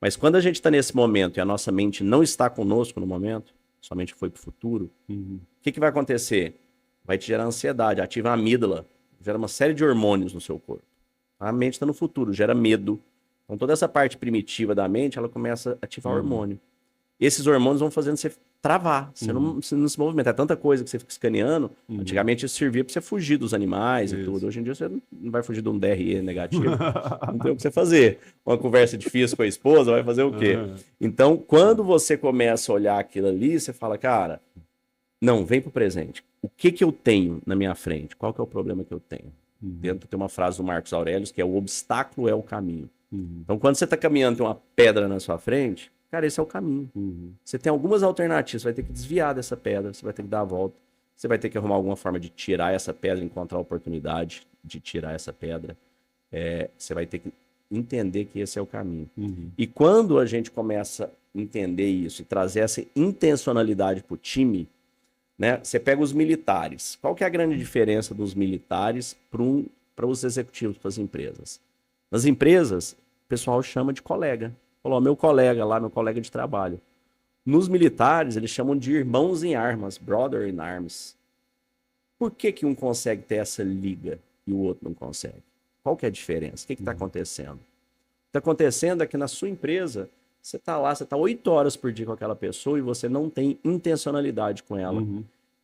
Mas quando a gente está nesse momento e a nossa mente não está conosco no momento, somente foi para o futuro, o que vai acontecer? Vai te gerar ansiedade, ativa a amígdala, gera uma série de hormônios no seu corpo. A mente está no futuro, gera medo. Então toda essa parte primitiva da mente, ela começa a ativar hormônio. Esses hormônios vão fazendo você travar, você não se movimenta. É tanta coisa que você fica escaneando. Antigamente isso servia para você fugir dos animais e tudo. Hoje em dia você não vai fugir de um DRE negativo. Não tem o que você fazer. Uma conversa difícil com a esposa, vai fazer o quê? Então, quando você começa a olhar aquilo ali, você fala, cara, não, vem pro presente. O que eu tenho na minha frente? Qual que é o problema que eu tenho? Dentro tem uma frase do Marcos Aurelius que é: o obstáculo é o caminho. Então, quando você está caminhando, tem uma pedra na sua frente, cara, esse é o caminho. Você tem algumas alternativas, você vai ter que desviar dessa pedra, você vai ter que dar a volta, você vai ter que arrumar alguma forma de tirar essa pedra, encontrar a oportunidade de tirar essa pedra. Você vai ter que entender que esse é o caminho. E quando a gente começa a entender isso e trazer essa intencionalidade para o time, né? Você pega os militares. Qual que é a grande diferença dos militares para os executivos, para as empresas? Nas empresas, o pessoal chama de colega. Falou, meu colega lá, meu colega de trabalho. Nos militares, eles chamam de irmãos em armas, brother in arms. Por que um consegue ter essa liga e o outro não consegue? Qual que é a diferença? O que está acontecendo? O que está acontecendo é que na sua empresa, você está lá, você está 8 horas por dia com aquela pessoa e você não tem intencionalidade com ela.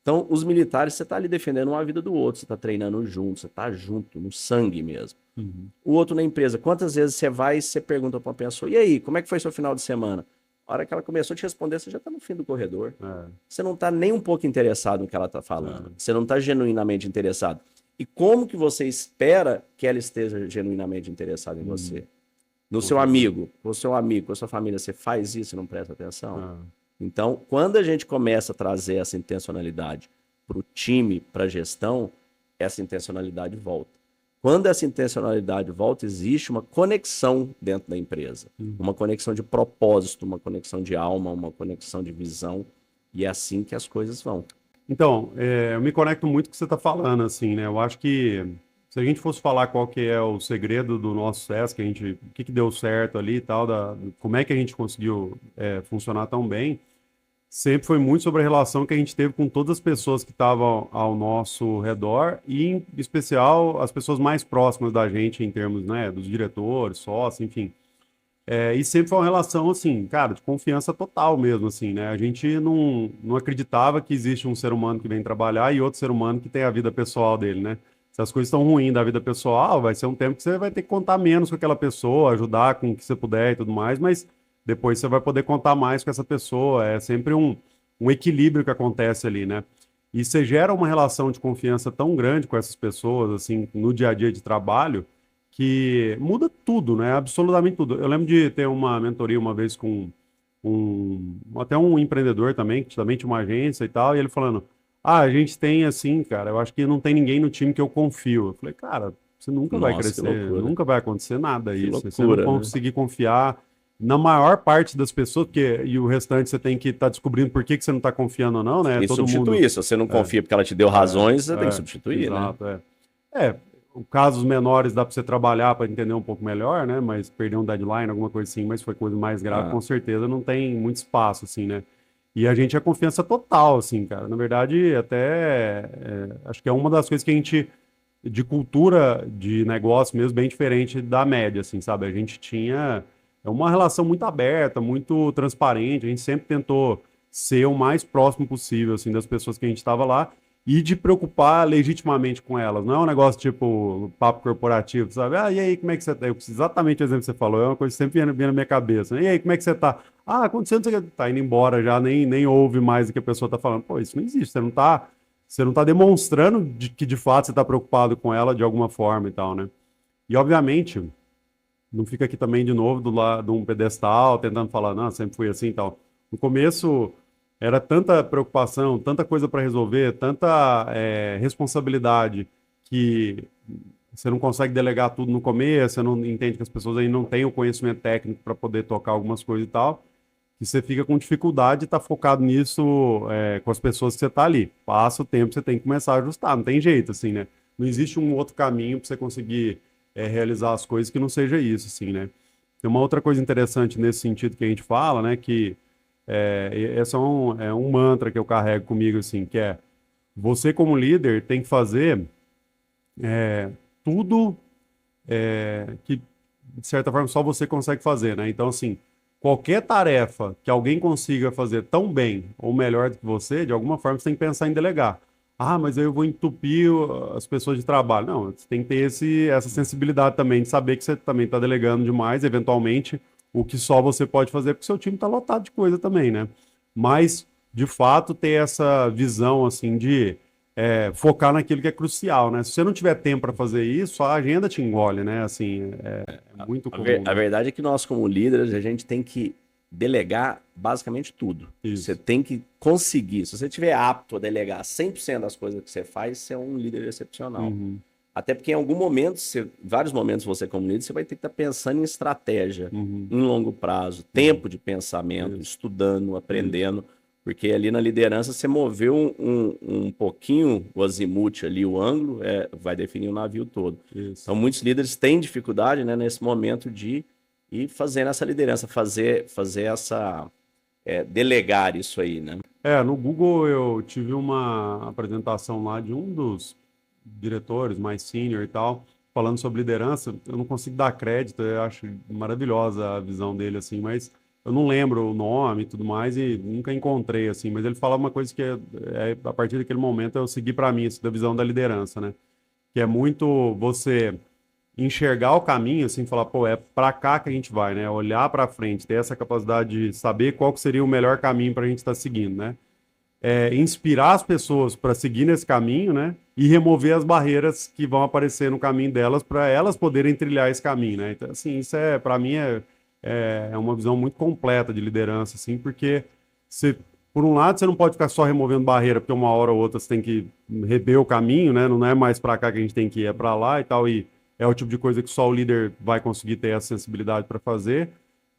Então, os militares, você está ali defendendo uma vida do outro, você está treinando junto, você está junto, no sangue mesmo. O outro na empresa, quantas vezes você vai e você pergunta para uma pessoa, e aí, como é que foi seu final de semana? A hora que ela começou a te responder, você já está no fim do corredor. Você não está nem um pouco interessado no que ela está falando. Você não está genuinamente interessado. E como que você espera que ela esteja genuinamente interessada em você? No seu amigo, com o seu amigo, com a sua família, você faz isso e não presta atenção? Então, quando a gente começa a trazer essa intencionalidade para o time, para a gestão, essa intencionalidade volta. Quando essa intencionalidade volta, existe uma conexão dentro da empresa. Uma conexão de propósito, uma conexão de alma, uma conexão de visão. E é assim que as coisas vão. Então, eu me conecto muito com o que você está falando, assim, né? Eu acho que se a gente fosse falar qual que é o segredo do nosso sucesso, o que deu certo ali e tal, como é que a gente conseguiu funcionar tão bem, sempre foi muito sobre a relação que a gente teve com todas as pessoas que estavam ao nosso redor e, em especial, as pessoas mais próximas da gente em termos, né, dos diretores, sócios, enfim. E sempre foi uma relação, assim, cara, de confiança total mesmo, assim, né? A gente não acreditava que existe um ser humano que vem trabalhar e outro ser humano que tem a vida pessoal dele, né? Se as coisas estão ruins da vida pessoal, vai ser um tempo que você vai ter que contar menos com aquela pessoa, ajudar com o que você puder e tudo mais, mas depois você vai poder contar mais com essa pessoa. É sempre um equilíbrio que acontece ali, né? E você gera uma relação de confiança tão grande com essas pessoas, assim, no dia a dia de trabalho, que muda tudo, né? Absolutamente tudo. Eu lembro de ter uma mentoria uma vez com até um empreendedor também, que também tinha uma agência e tal, e ele falando, a gente tem assim, cara, eu acho que não tem ninguém no time que eu confio. Eu falei, cara, você nunca vai crescer, nunca vai acontecer nada isso. Você não conseguir confiar na maior parte das pessoas, porque, e o restante você tem que estar descobrindo por que você não está confiando ou não, né? E Todo substituir. mundo. Se você não confia porque ela te deu razões, você tem que substituir, né? Exato, é. É, casos menores dá para você trabalhar para entender um pouco melhor, né? Mas perder um deadline, alguma coisa assim, mas foi coisa mais grave, Ah, com certeza não tem muito espaço, assim, né? E a gente é confiança total, assim, cara. Na verdade, até acho que é uma das coisas que a gente, de cultura de negócio mesmo, bem diferente da média, assim, sabe? A gente tinha uma relação muito aberta, muito transparente. A gente sempre tentou ser o mais próximo possível, assim, das pessoas que a gente estava lá e de preocupar legitimamente com elas. Não é um negócio tipo papo corporativo, sabe? Ah, e aí, como é que você tá? Eu preciso exatamente o exemplo que você falou, é uma coisa que sempre vem na minha cabeça, né? E aí, como é que você tá? Ah, aconteceu, não sei o que. Tá indo embora já, nem ouve mais o que a pessoa tá falando. Pô, isso não existe, você não tá demonstrando que de fato você tá preocupado com ela de alguma forma e tal, né? E obviamente, não fica aqui também de novo do lado de um pedestal, tentando falar, não, sempre fui assim e tal. No começo era tanta preocupação, tanta coisa para resolver, tanta responsabilidade que você não consegue delegar tudo no começo, você não entende que as pessoas aí não têm o conhecimento técnico para poder tocar algumas coisas e tal, que você fica com dificuldade de estar focado nisso com as pessoas que você está ali. Passa o tempo, você tem que começar a ajustar, não tem jeito, assim, né? Não existe um outro caminho para você conseguir realizar as coisas que não seja isso, assim, né? Tem uma outra coisa interessante nesse sentido que a gente fala, né? Que esse é um mantra que eu carrego comigo, assim, que é você como líder tem que fazer tudo que, de certa forma, só você consegue fazer, né? Então, assim, qualquer tarefa que alguém consiga fazer tão bem ou melhor do que você, de alguma forma você tem que pensar em delegar. Ah, mas aí eu vou entupir as pessoas de trabalho. Não, você tem que ter essa sensibilidade também de saber que você também está delegando demais, eventualmente, o que só você pode fazer, porque seu time está lotado de coisa também, né? Mas, de fato, ter essa visão, assim, de focar naquilo que é crucial, né? Se você não tiver tempo para fazer isso, a agenda te engole, né? Assim, é muito comum, A né? verdade é que nós, como líderes, a gente tem que delegar basicamente tudo. Você Isso. tem que conseguir. Se você estiver apto a delegar 100% das coisas que você faz, você é um líder excepcional. Uhum, Até porque em algum momento, vários momentos você como líder, você vai ter que estar pensando em estratégia, uhum, em longo prazo, uhum. tempo de pensamento, Isso, estudando, isso, aprendendo, porque ali na liderança você moveu um pouquinho o azimuth ali, o ângulo, vai definir o navio todo. isso. Então muitos líderes têm dificuldade, né, nesse momento de ir fazendo essa liderança, fazer essa, delegar isso aí, né? No Google eu tive uma apresentação lá de um dos diretores mais senior e tal, falando sobre liderança. Eu não consigo dar crédito, eu acho maravilhosa a visão dele, assim, mas eu não lembro o nome e tudo mais e nunca encontrei, assim. Mas ele falava uma coisa que a partir daquele momento eu segui para mim, assim, da visão da liderança, né? Que é muito você enxergar o caminho, assim, falar, pô, é para cá que a gente vai, né? Olhar para frente, ter essa capacidade de saber qual que seria o melhor caminho para a gente estar seguindo, né? Inspirar as pessoas para seguir nesse caminho, né? E remover as barreiras que vão aparecer no caminho delas para elas poderem trilhar esse caminho, né? Então, assim, isso para mim é uma visão muito completa de liderança, assim, porque você, por um lado, você não pode ficar só removendo barreira, porque uma hora ou outra você tem que rever o caminho, né? Não é mais para cá que a gente tem que ir, é para lá e tal, e é o tipo de coisa que só o líder vai conseguir ter essa sensibilidade para fazer.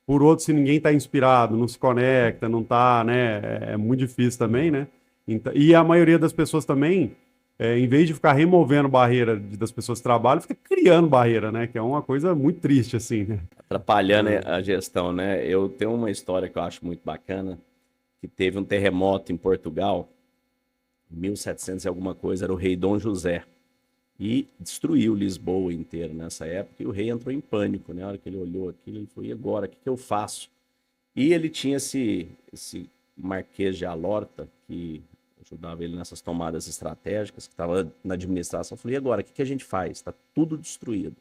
Por outro, se ninguém está inspirado, não se conecta, não está, né? É muito difícil também, né? Então, e a maioria das pessoas também, em vez de ficar removendo barreira das pessoas que trabalham, fica criando barreira, né? Que é uma coisa muito triste, assim, né? Atrapalhando a gestão, né? Eu tenho uma história que eu acho muito bacana, que teve um terremoto em Portugal, 1700 e alguma coisa, era o rei Dom José, e destruiu Lisboa inteira nessa época, e o rei entrou em pânico, né? Na hora que ele olhou aquilo, ele falou, e agora, o que eu faço? E ele tinha esse Marquês de Alorta, que ajudava ele nessas tomadas estratégicas, que estava na administração, falou, e agora, o que a gente faz? Está tudo destruído.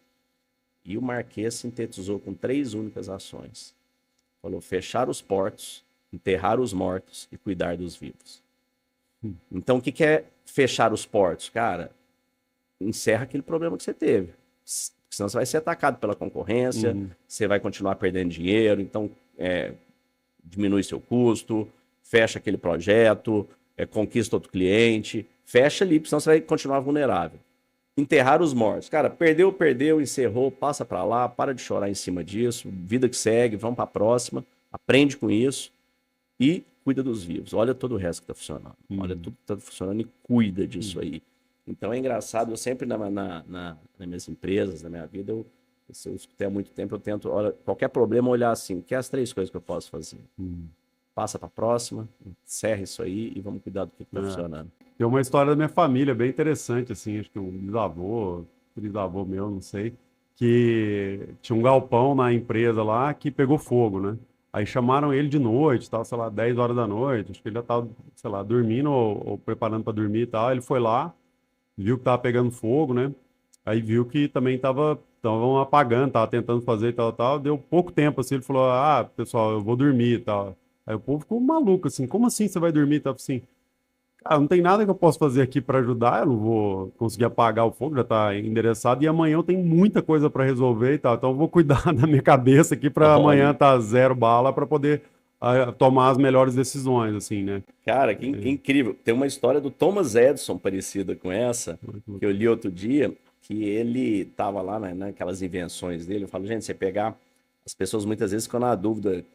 E o Marquês sintetizou com 3 únicas ações. Falou, fechar os portos, enterrar os mortos e cuidar dos vivos. Então, o que é fechar os portos? Cara, encerra aquele problema que você teve. Senão você vai ser atacado pela concorrência, Uhum, você vai continuar perdendo dinheiro, então diminui seu custo, fecha aquele projeto, conquista outro cliente, fecha ali, senão você vai continuar vulnerável. enterrar os mortos. Cara, perdeu, encerrou, passa pra lá, para de chorar em cima disso, vida que segue, vamos pra próxima, aprende com isso e cuida dos vivos. Olha todo o resto que tá funcionando. Olha tudo que tá funcionando e cuida disso aí. Então é engraçado, eu sempre nas minhas empresas, na minha vida, se eu escutei há muito tempo, eu tento, olha, qualquer problema, olhar assim, o que é as 3 coisas que eu posso fazer? Passa para a próxima, encerra isso aí e vamos cuidar do que está funcionando. Tem uma história da minha família bem interessante, assim, acho que um bisavô meu, não sei, que tinha um galpão na empresa lá que pegou fogo, né? Aí chamaram ele de noite, tal, sei lá, 10 horas da noite, acho que ele já estava, sei lá, dormindo ou preparando para dormir e tal. Ele foi lá, viu que tava pegando fogo, né? Aí viu que também estavam apagando, tava tentando fazer e tal, tal. Deu pouco tempo assim, ele falou: "Ah, pessoal, eu vou dormir e tal". Aí o povo ficou maluco assim: "Como assim você vai dormir?" Tava assim: "Cara, não tem nada que eu possa fazer aqui para ajudar, eu não vou conseguir apagar o fogo, já tá endereçado e amanhã eu tenho muita coisa para resolver e tal. Então eu vou cuidar da minha cabeça aqui para amanhã Olha, tá zero bala para poder tomar as melhores decisões assim, né?" cara, que incrível. Tem uma história do Thomas Edison parecida com essa, que eu li outro dia, que ele tava lá naquelas invenções dele. Eu falo, gente, você pegar, as pessoas muitas vezes ficam na dúvida,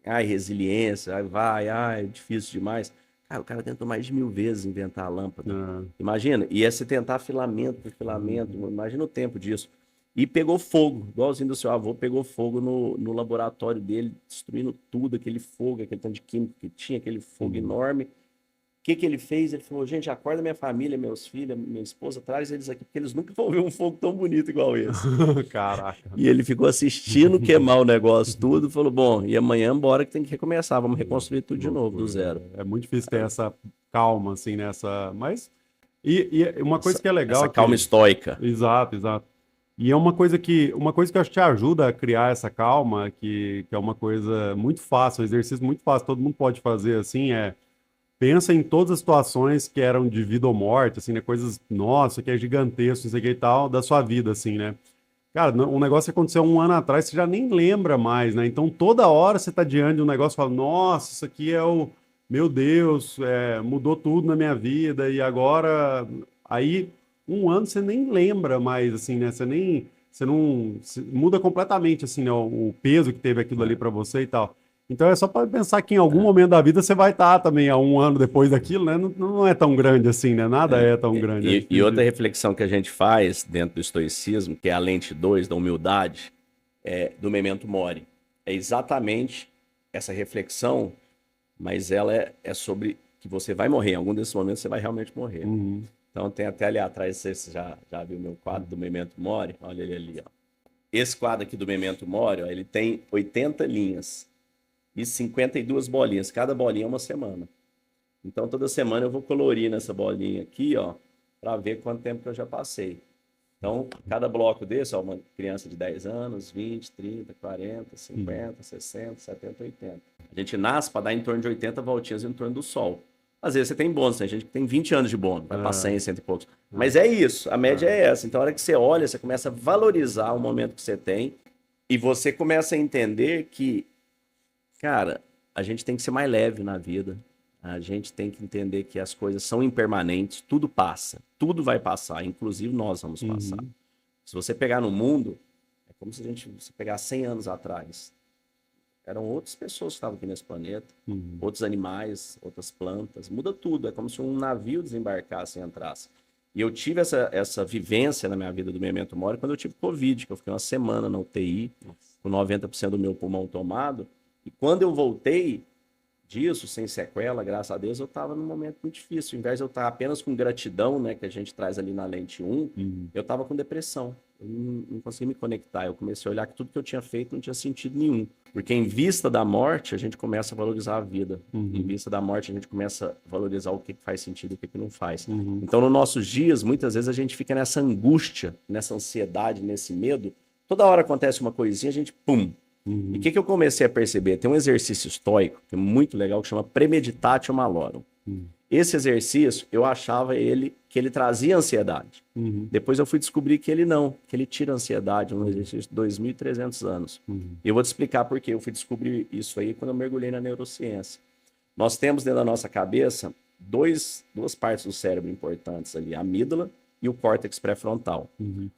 ai, resiliência, ai, é difícil demais. Cara, o cara tentou mais de 1000 vezes inventar a lâmpada. É. Imagina, e é se tentar filamento por filamento, imagina o tempo disso. E pegou fogo, igualzinho do seu avô, pegou fogo no laboratório dele, destruindo tudo, aquele fogo, aquele tanto de químico que tinha, aquele fogo enorme. O que que ele fez? Ele falou, gente, acorda minha família, meus filhos, minha esposa, traz eles aqui, porque eles nunca vão ver um fogo tão bonito igual esse. Caraca. E ele ficou assistindo queimar o negócio tudo, falou, bom, e amanhã embora que tem que recomeçar, vamos reconstruir tudo de novo, do zero. É muito difícil ter essa calma, assim, nessa. Mas. E uma coisa que é Essa legal calma que. estoica. Exato, exato. E é uma coisa que eu acho que te ajuda a criar essa calma, que é uma coisa muito fácil, um exercício muito fácil, todo mundo pode fazer assim, pensa em todas as situações que eram de vida ou morte, assim, né? Coisas, nossa, que é gigantesco, isso aqui e tal, da sua vida, assim, né? Cara, um negócio que aconteceu um ano atrás, você já nem lembra mais, né? Então, toda hora você está diante de um negócio e fala, nossa, isso aqui é o... Meu Deus, mudou tudo na minha vida e agora... Aí, um ano você nem lembra mais, assim, né? Você não... Muda completamente, assim, né? O peso que teve aquilo ali para você e tal. Então, é só para pensar que em algum momento da vida você vai estar também há um ano depois daquilo, né? Não, não é tão grande assim, né? Nada é tão grande. É E outra difícil. reflexão que a gente faz dentro do estoicismo, que é a lente 2 da humildade, é do memento mori. É exatamente essa reflexão, mas ela é sobre que você vai morrer. Em algum desses momentos você vai realmente morrer. Uhum. Então tem até ali atrás, você já viu o meu quadro do memento mori? Olha ele ali, ó. Esse quadro aqui do memento mori, ó, ele tem 80 linhas e 52 bolinhas. Cada bolinha é uma semana. Então, toda semana eu vou colorir nessa bolinha aqui, ó, para ver quanto tempo que eu já passei. Então, cada bloco desse, ó, uma criança de 10 anos, 20, 30, 40, 50, 60, 70, 80. A gente nasce para dar em torno de 80 voltinhas em torno do Sol. Às vezes você tem bônus, tem gente que tem 20 anos de bônus, vai para 100, 100 e poucos. Mas é isso, a média é essa. Então, a hora que você olha, você começa a valorizar o momento que você tem e você começa a entender que, cara, a gente tem que ser mais leve na vida. A gente tem que entender que as coisas são impermanentes, tudo passa, tudo vai passar, inclusive nós vamos passar. Uhum. Se você pegar no mundo, é como se você pegar 100 anos atrás. Eram outras pessoas que estavam aqui nesse planeta, outros animais, outras plantas, muda tudo. É como se um navio desembarcasse e entrasse. E eu tive essa vivência na minha vida do memento mori quando eu tive Covid, que eu fiquei uma semana na UTI, com 90% do meu pulmão tomado. E quando eu voltei disso, sem sequela, graças a Deus, eu estava num momento muito difícil. Ao invés de eu estar apenas com gratidão, né, que a gente traz ali na lente 1, eu estava com depressão. Eu não conseguia me conectar. Eu comecei a olhar que tudo que eu tinha feito não tinha sentido nenhum. Porque em vista da morte, a gente começa a valorizar a vida. Em vista da morte, a gente começa a valorizar o que faz sentido e o que não faz. Então, nos nossos dias, muitas vezes a gente fica nessa angústia, nessa ansiedade, nesse medo. Toda hora acontece uma coisinha, a gente, pum, e o que eu comecei a perceber? Tem um exercício estoico, que é muito legal, que chama Premeditatio Malorum. Esse exercício, eu achava que ele trazia ansiedade. Depois eu fui descobrir que ele não, que ele tira a ansiedade, um exercício de 2.300 anos. E eu vou te explicar por quê. Eu fui descobrir isso aí quando eu mergulhei na neurociência. Nós temos dentro da nossa cabeça duas partes do cérebro importantes ali, a amígdala e o córtex pré-frontal.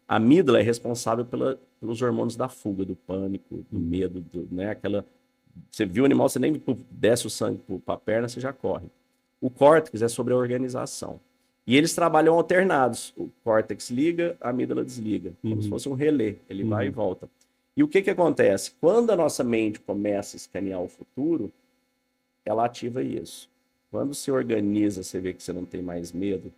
A amígdala é responsável pelos hormônios da fuga, do pânico, do medo, né? Você viu o animal, você nem desce o sangue para a perna, você já corre. O córtex é sobre a organização. E eles trabalham alternados. O córtex liga, a amígdala desliga. Como se fosse um relé. Ele vai e volta. E o que acontece? Quando a nossa mente começa a escanear o futuro, ela ativa isso. Quando se organiza, você vê que você não tem mais medo,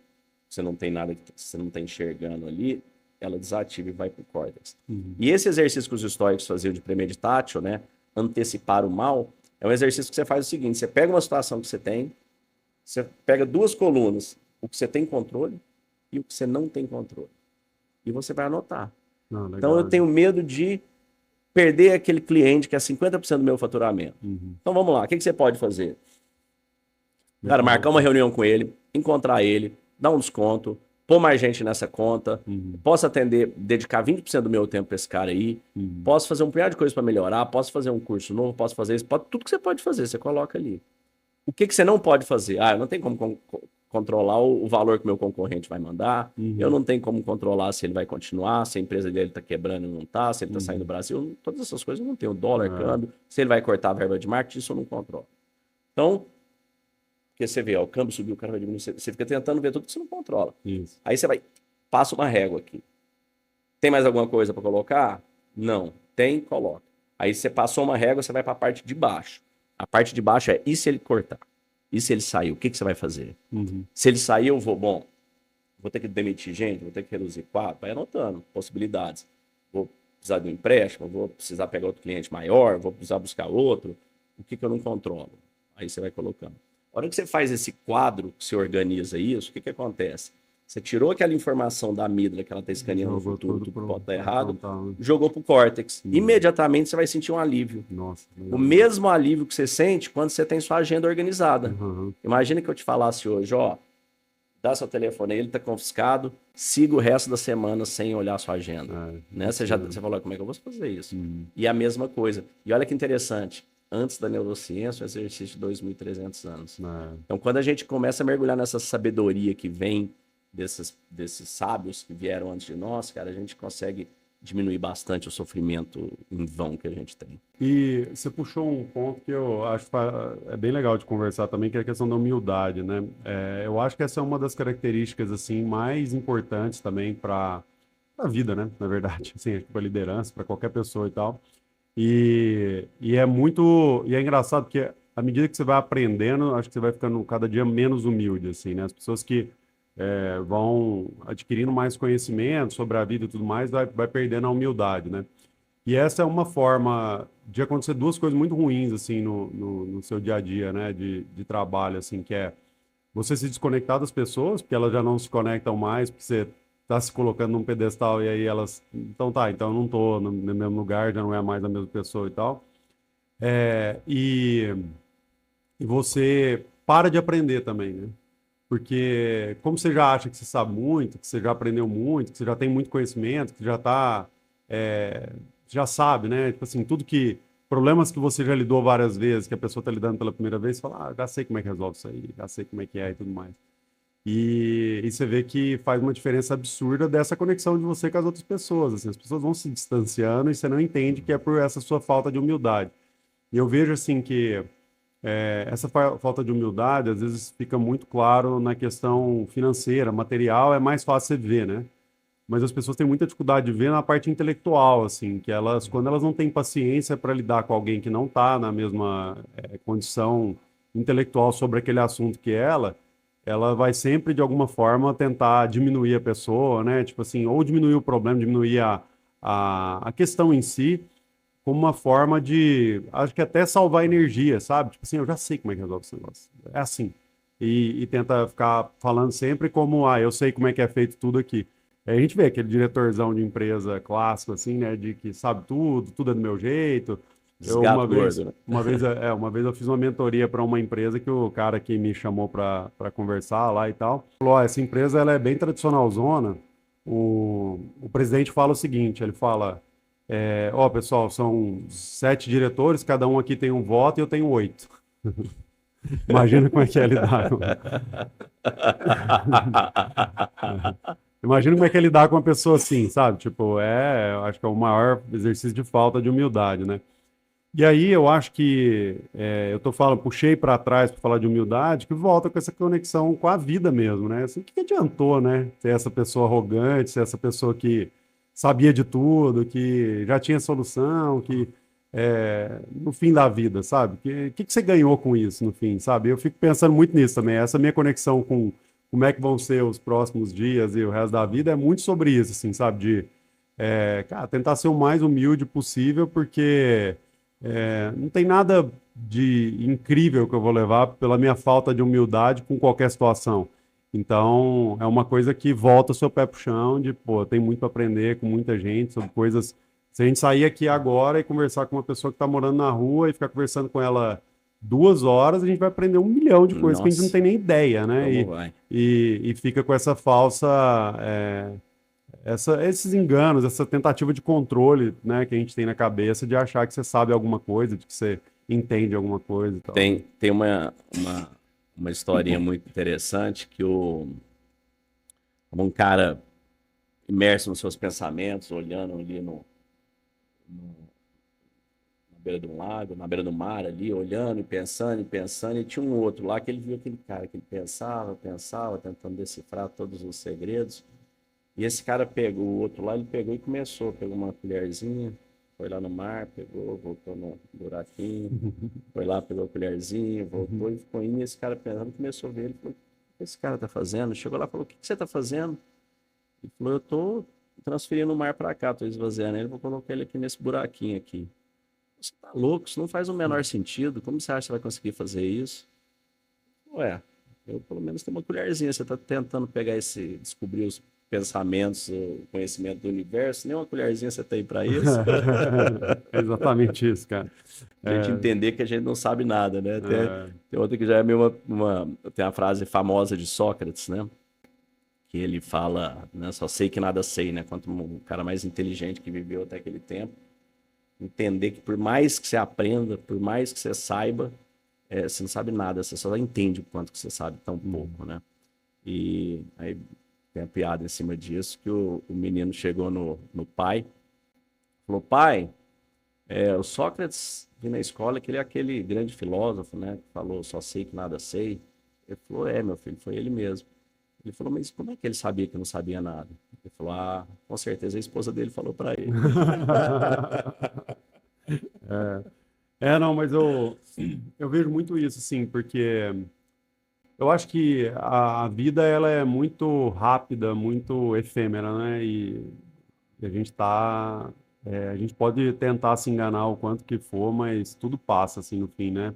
você não tem nada que você não está enxergando ali, ela desativa e vai para o córtex. E esse exercício que os estoicos faziam de premeditatio, né? Antecipar o mal, é um exercício que você faz o seguinte: você pega uma situação que você pega duas colunas, o que você tem controle e o que você não tem controle. E você vai anotar. Então eu tenho medo de perder aquele cliente que é 50% do meu faturamento. Então vamos lá, o que você pode fazer? Cara, marcar uma reunião com ele, encontrar ele, dar um desconto, pôr mais gente nessa conta, posso atender, dedicar 20% do meu tempo para esse cara aí, posso fazer um punhado de coisas para melhorar, posso fazer um curso novo, posso fazer isso, tudo que você pode fazer, você coloca ali. O que você não pode fazer? Eu não tenho como controlar o valor que meu concorrente vai mandar, eu não tenho como controlar se ele vai continuar, se a empresa dele está quebrando ou não está, se ele está saindo do Brasil, todas essas coisas eu não tenho. O dólar, câmbio, se ele vai cortar a verba de marketing, isso eu não controlo. Então, porque você vê, o câmbio subiu, o cara vai diminuir, você fica tentando ver tudo que você não controla. Isso. Aí você passa uma régua aqui. Tem mais alguma coisa para colocar? Não. Tem, coloca. Aí você passou uma régua, você vai para a parte de baixo. A parte de baixo é, e se ele cortar? E se ele sair? O que você vai fazer? Se ele sair, eu vou ter que demitir gente, vou ter que reduzir quadro, vai anotando possibilidades. Vou precisar de um empréstimo, vou precisar pegar outro cliente maior, vou precisar buscar outro. O que eu não controlo? Aí você vai colocando. A hora que você faz esse quadro, que você organiza isso, o que acontece? Você tirou aquela informação da amígdala que ela está escaneando no futuro, tudo pode estar errado, jogou para o córtex. Imediatamente você vai sentir um alívio. Nossa, o mesmo alívio que você sente quando você tem sua agenda organizada. Imagina que eu te falasse hoje, dá seu telefone aí, ele está confiscado, siga o resto da semana sem olhar a sua agenda. Né? Você falou, como é que eu vou fazer isso? E a mesma coisa. E olha que interessante. Antes da neurociência, um exercício de 2.300 anos. Então, quando a gente começa a mergulhar nessa sabedoria que vem desses sábios que vieram antes de nós, cara, a gente consegue diminuir bastante o sofrimento em vão que a gente tem. E você puxou um ponto que eu acho que é bem legal de conversar também, que é a questão da humildade, né? Eu acho que essa é uma das características assim mais importantes também para a vida, né? Na verdade, assim, para a liderança, para qualquer pessoa e tal. E é engraçado porque à medida que você vai aprendendo, acho que você vai ficando cada dia menos humilde, assim, né? As pessoas que vão adquirindo mais conhecimento sobre a vida e tudo mais, vai perdendo a humildade, né? E essa é uma forma de acontecer duas coisas muito ruins, assim, no seu dia a dia, né? De trabalho, assim, que é você se desconectar das pessoas, porque elas já não se conectam mais, porque você está se colocando num pedestal e aí elas... Então eu não estou no mesmo lugar, já não é mais a mesma pessoa e tal. E você para de aprender também, né? Porque como você já acha que você sabe muito, que você já aprendeu muito, que você já tem muito conhecimento, que já sabe, né? Tipo assim, problemas que você já lidou várias vezes, que a pessoa está lidando pela primeira vez, você fala, já sei como é que resolve isso aí, já sei como é que é e tudo mais. E você vê que faz uma diferença absurda dessa conexão de você com as outras pessoas. Assim, as pessoas vão se distanciando e você não entende que é por essa sua falta de humildade. E eu vejo assim que essa falta de humildade às vezes fica muito claro na questão financeira, material, é mais fácil você ver, né? Mas as pessoas têm muita dificuldade de ver na parte intelectual, assim, que quando elas não têm paciência para lidar com alguém que não está na mesma condição intelectual sobre aquele assunto que ela vai sempre, de alguma forma, tentar diminuir a pessoa, né? Tipo assim, ou diminuir o problema, diminuir a questão em si, como uma forma de, acho que até salvar energia, sabe? Tipo assim, eu já sei como é que resolve esse negócio. É assim. E tenta ficar falando sempre como, eu sei como é que é feito tudo aqui. Aí a gente vê aquele diretorzão de empresa clássico, assim, né? De que sabe tudo é do meu jeito. Uma vez eu fiz uma mentoria para uma empresa que o cara que me chamou para conversar lá e tal falou: essa empresa ela é bem tradicionalzona. O presidente fala o seguinte: ele fala, pessoal, são 7 diretores, cada um aqui tem um voto e eu tenho 8. Imagina como é que é lidar. Imagina como é que é lidar com uma pessoa assim, sabe? Tipo, eu acho que é o maior exercício de falta de humildade, né? E aí eu acho que eu tô falando, puxei para trás para falar de humildade, que volta com essa conexão com a vida mesmo, né? Assim, o que que adiantou, né? Ser essa pessoa arrogante, ser essa pessoa que sabia de tudo, que já tinha solução, que no fim da vida, sabe? Que você ganhou com isso no fim, sabe? Eu fico pensando muito nisso também. Essa minha conexão com como é que vão ser os próximos dias e o resto da vida é muito sobre isso, assim, sabe? Cara, tentar ser o mais humilde possível, porque não tem nada de incrível que eu vou levar pela minha falta de humildade com qualquer situação. Então, é uma coisa que volta o seu pé pro chão, de, pô, tem muito para aprender com muita gente sobre coisas. Se a gente sair aqui agora e conversar com uma pessoa que está morando na rua e ficar conversando com ela 2 horas, a gente vai aprender 1 milhão de coisas que a gente não Nossa, tem nem ideia, né? como vai? E fica com essa falsa, esses enganos, essa tentativa de controle, né, que a gente tem na cabeça de achar que você sabe alguma coisa, de que você entende alguma coisa e tal, né? Tem uma historinha muito interessante que um cara imerso nos seus pensamentos, olhando ali na beira de um lago, na beira do mar ali, olhando e pensando, e tinha um outro lá que ele viu aquele cara que ele pensava, tentando decifrar todos os segredos. E esse cara pegou, o outro lá, ele pegou e pegou uma colherzinha, foi lá no mar, pegou, voltou no buraquinho, foi lá, pegou a colherzinha, voltou e ficou indo. E esse cara pensando, começou a ver, ele falou, o que esse cara tá fazendo? Chegou lá e falou, o que você tá fazendo? Ele falou, eu tô transferindo o mar para cá, tô esvaziando ele, vou colocar ele aqui nesse buraquinho aqui. Você tá louco, isso não faz o menor sentido, como você acha que você vai conseguir fazer isso? Ué, eu pelo menos tenho uma colherzinha, você tá tentando descobrir os pensamentos, o conhecimento do universo, nem uma colherzinha você tem para isso. É exatamente isso, cara. A gente É, entender que a gente não sabe nada, né? é, Tem outra que já é meio tem a frase famosa de Sócrates, né? Que ele fala, né? Só sei que nada sei, né? Quanto um cara mais inteligente que viveu até aquele tempo, entender que por mais que você aprenda, por mais que você saiba, você não sabe nada, você só entende o quanto que você sabe tão pouco, né? E aí tem a piada em cima disso, que o menino chegou no pai, falou, pai, o Sócrates vi na escola que ele é aquele grande filósofo, né? Que falou, só sei que nada sei. Ele falou, meu filho, foi ele mesmo. Ele falou, mas como é que ele sabia que não sabia nada? Ele falou, com certeza a esposa dele falou para ele. não, mas eu vejo muito isso, sim, porque eu acho que a vida ela é muito rápida, muito efêmera, né? E a gente pode tentar se enganar o quanto que for, mas tudo passa assim no fim, né?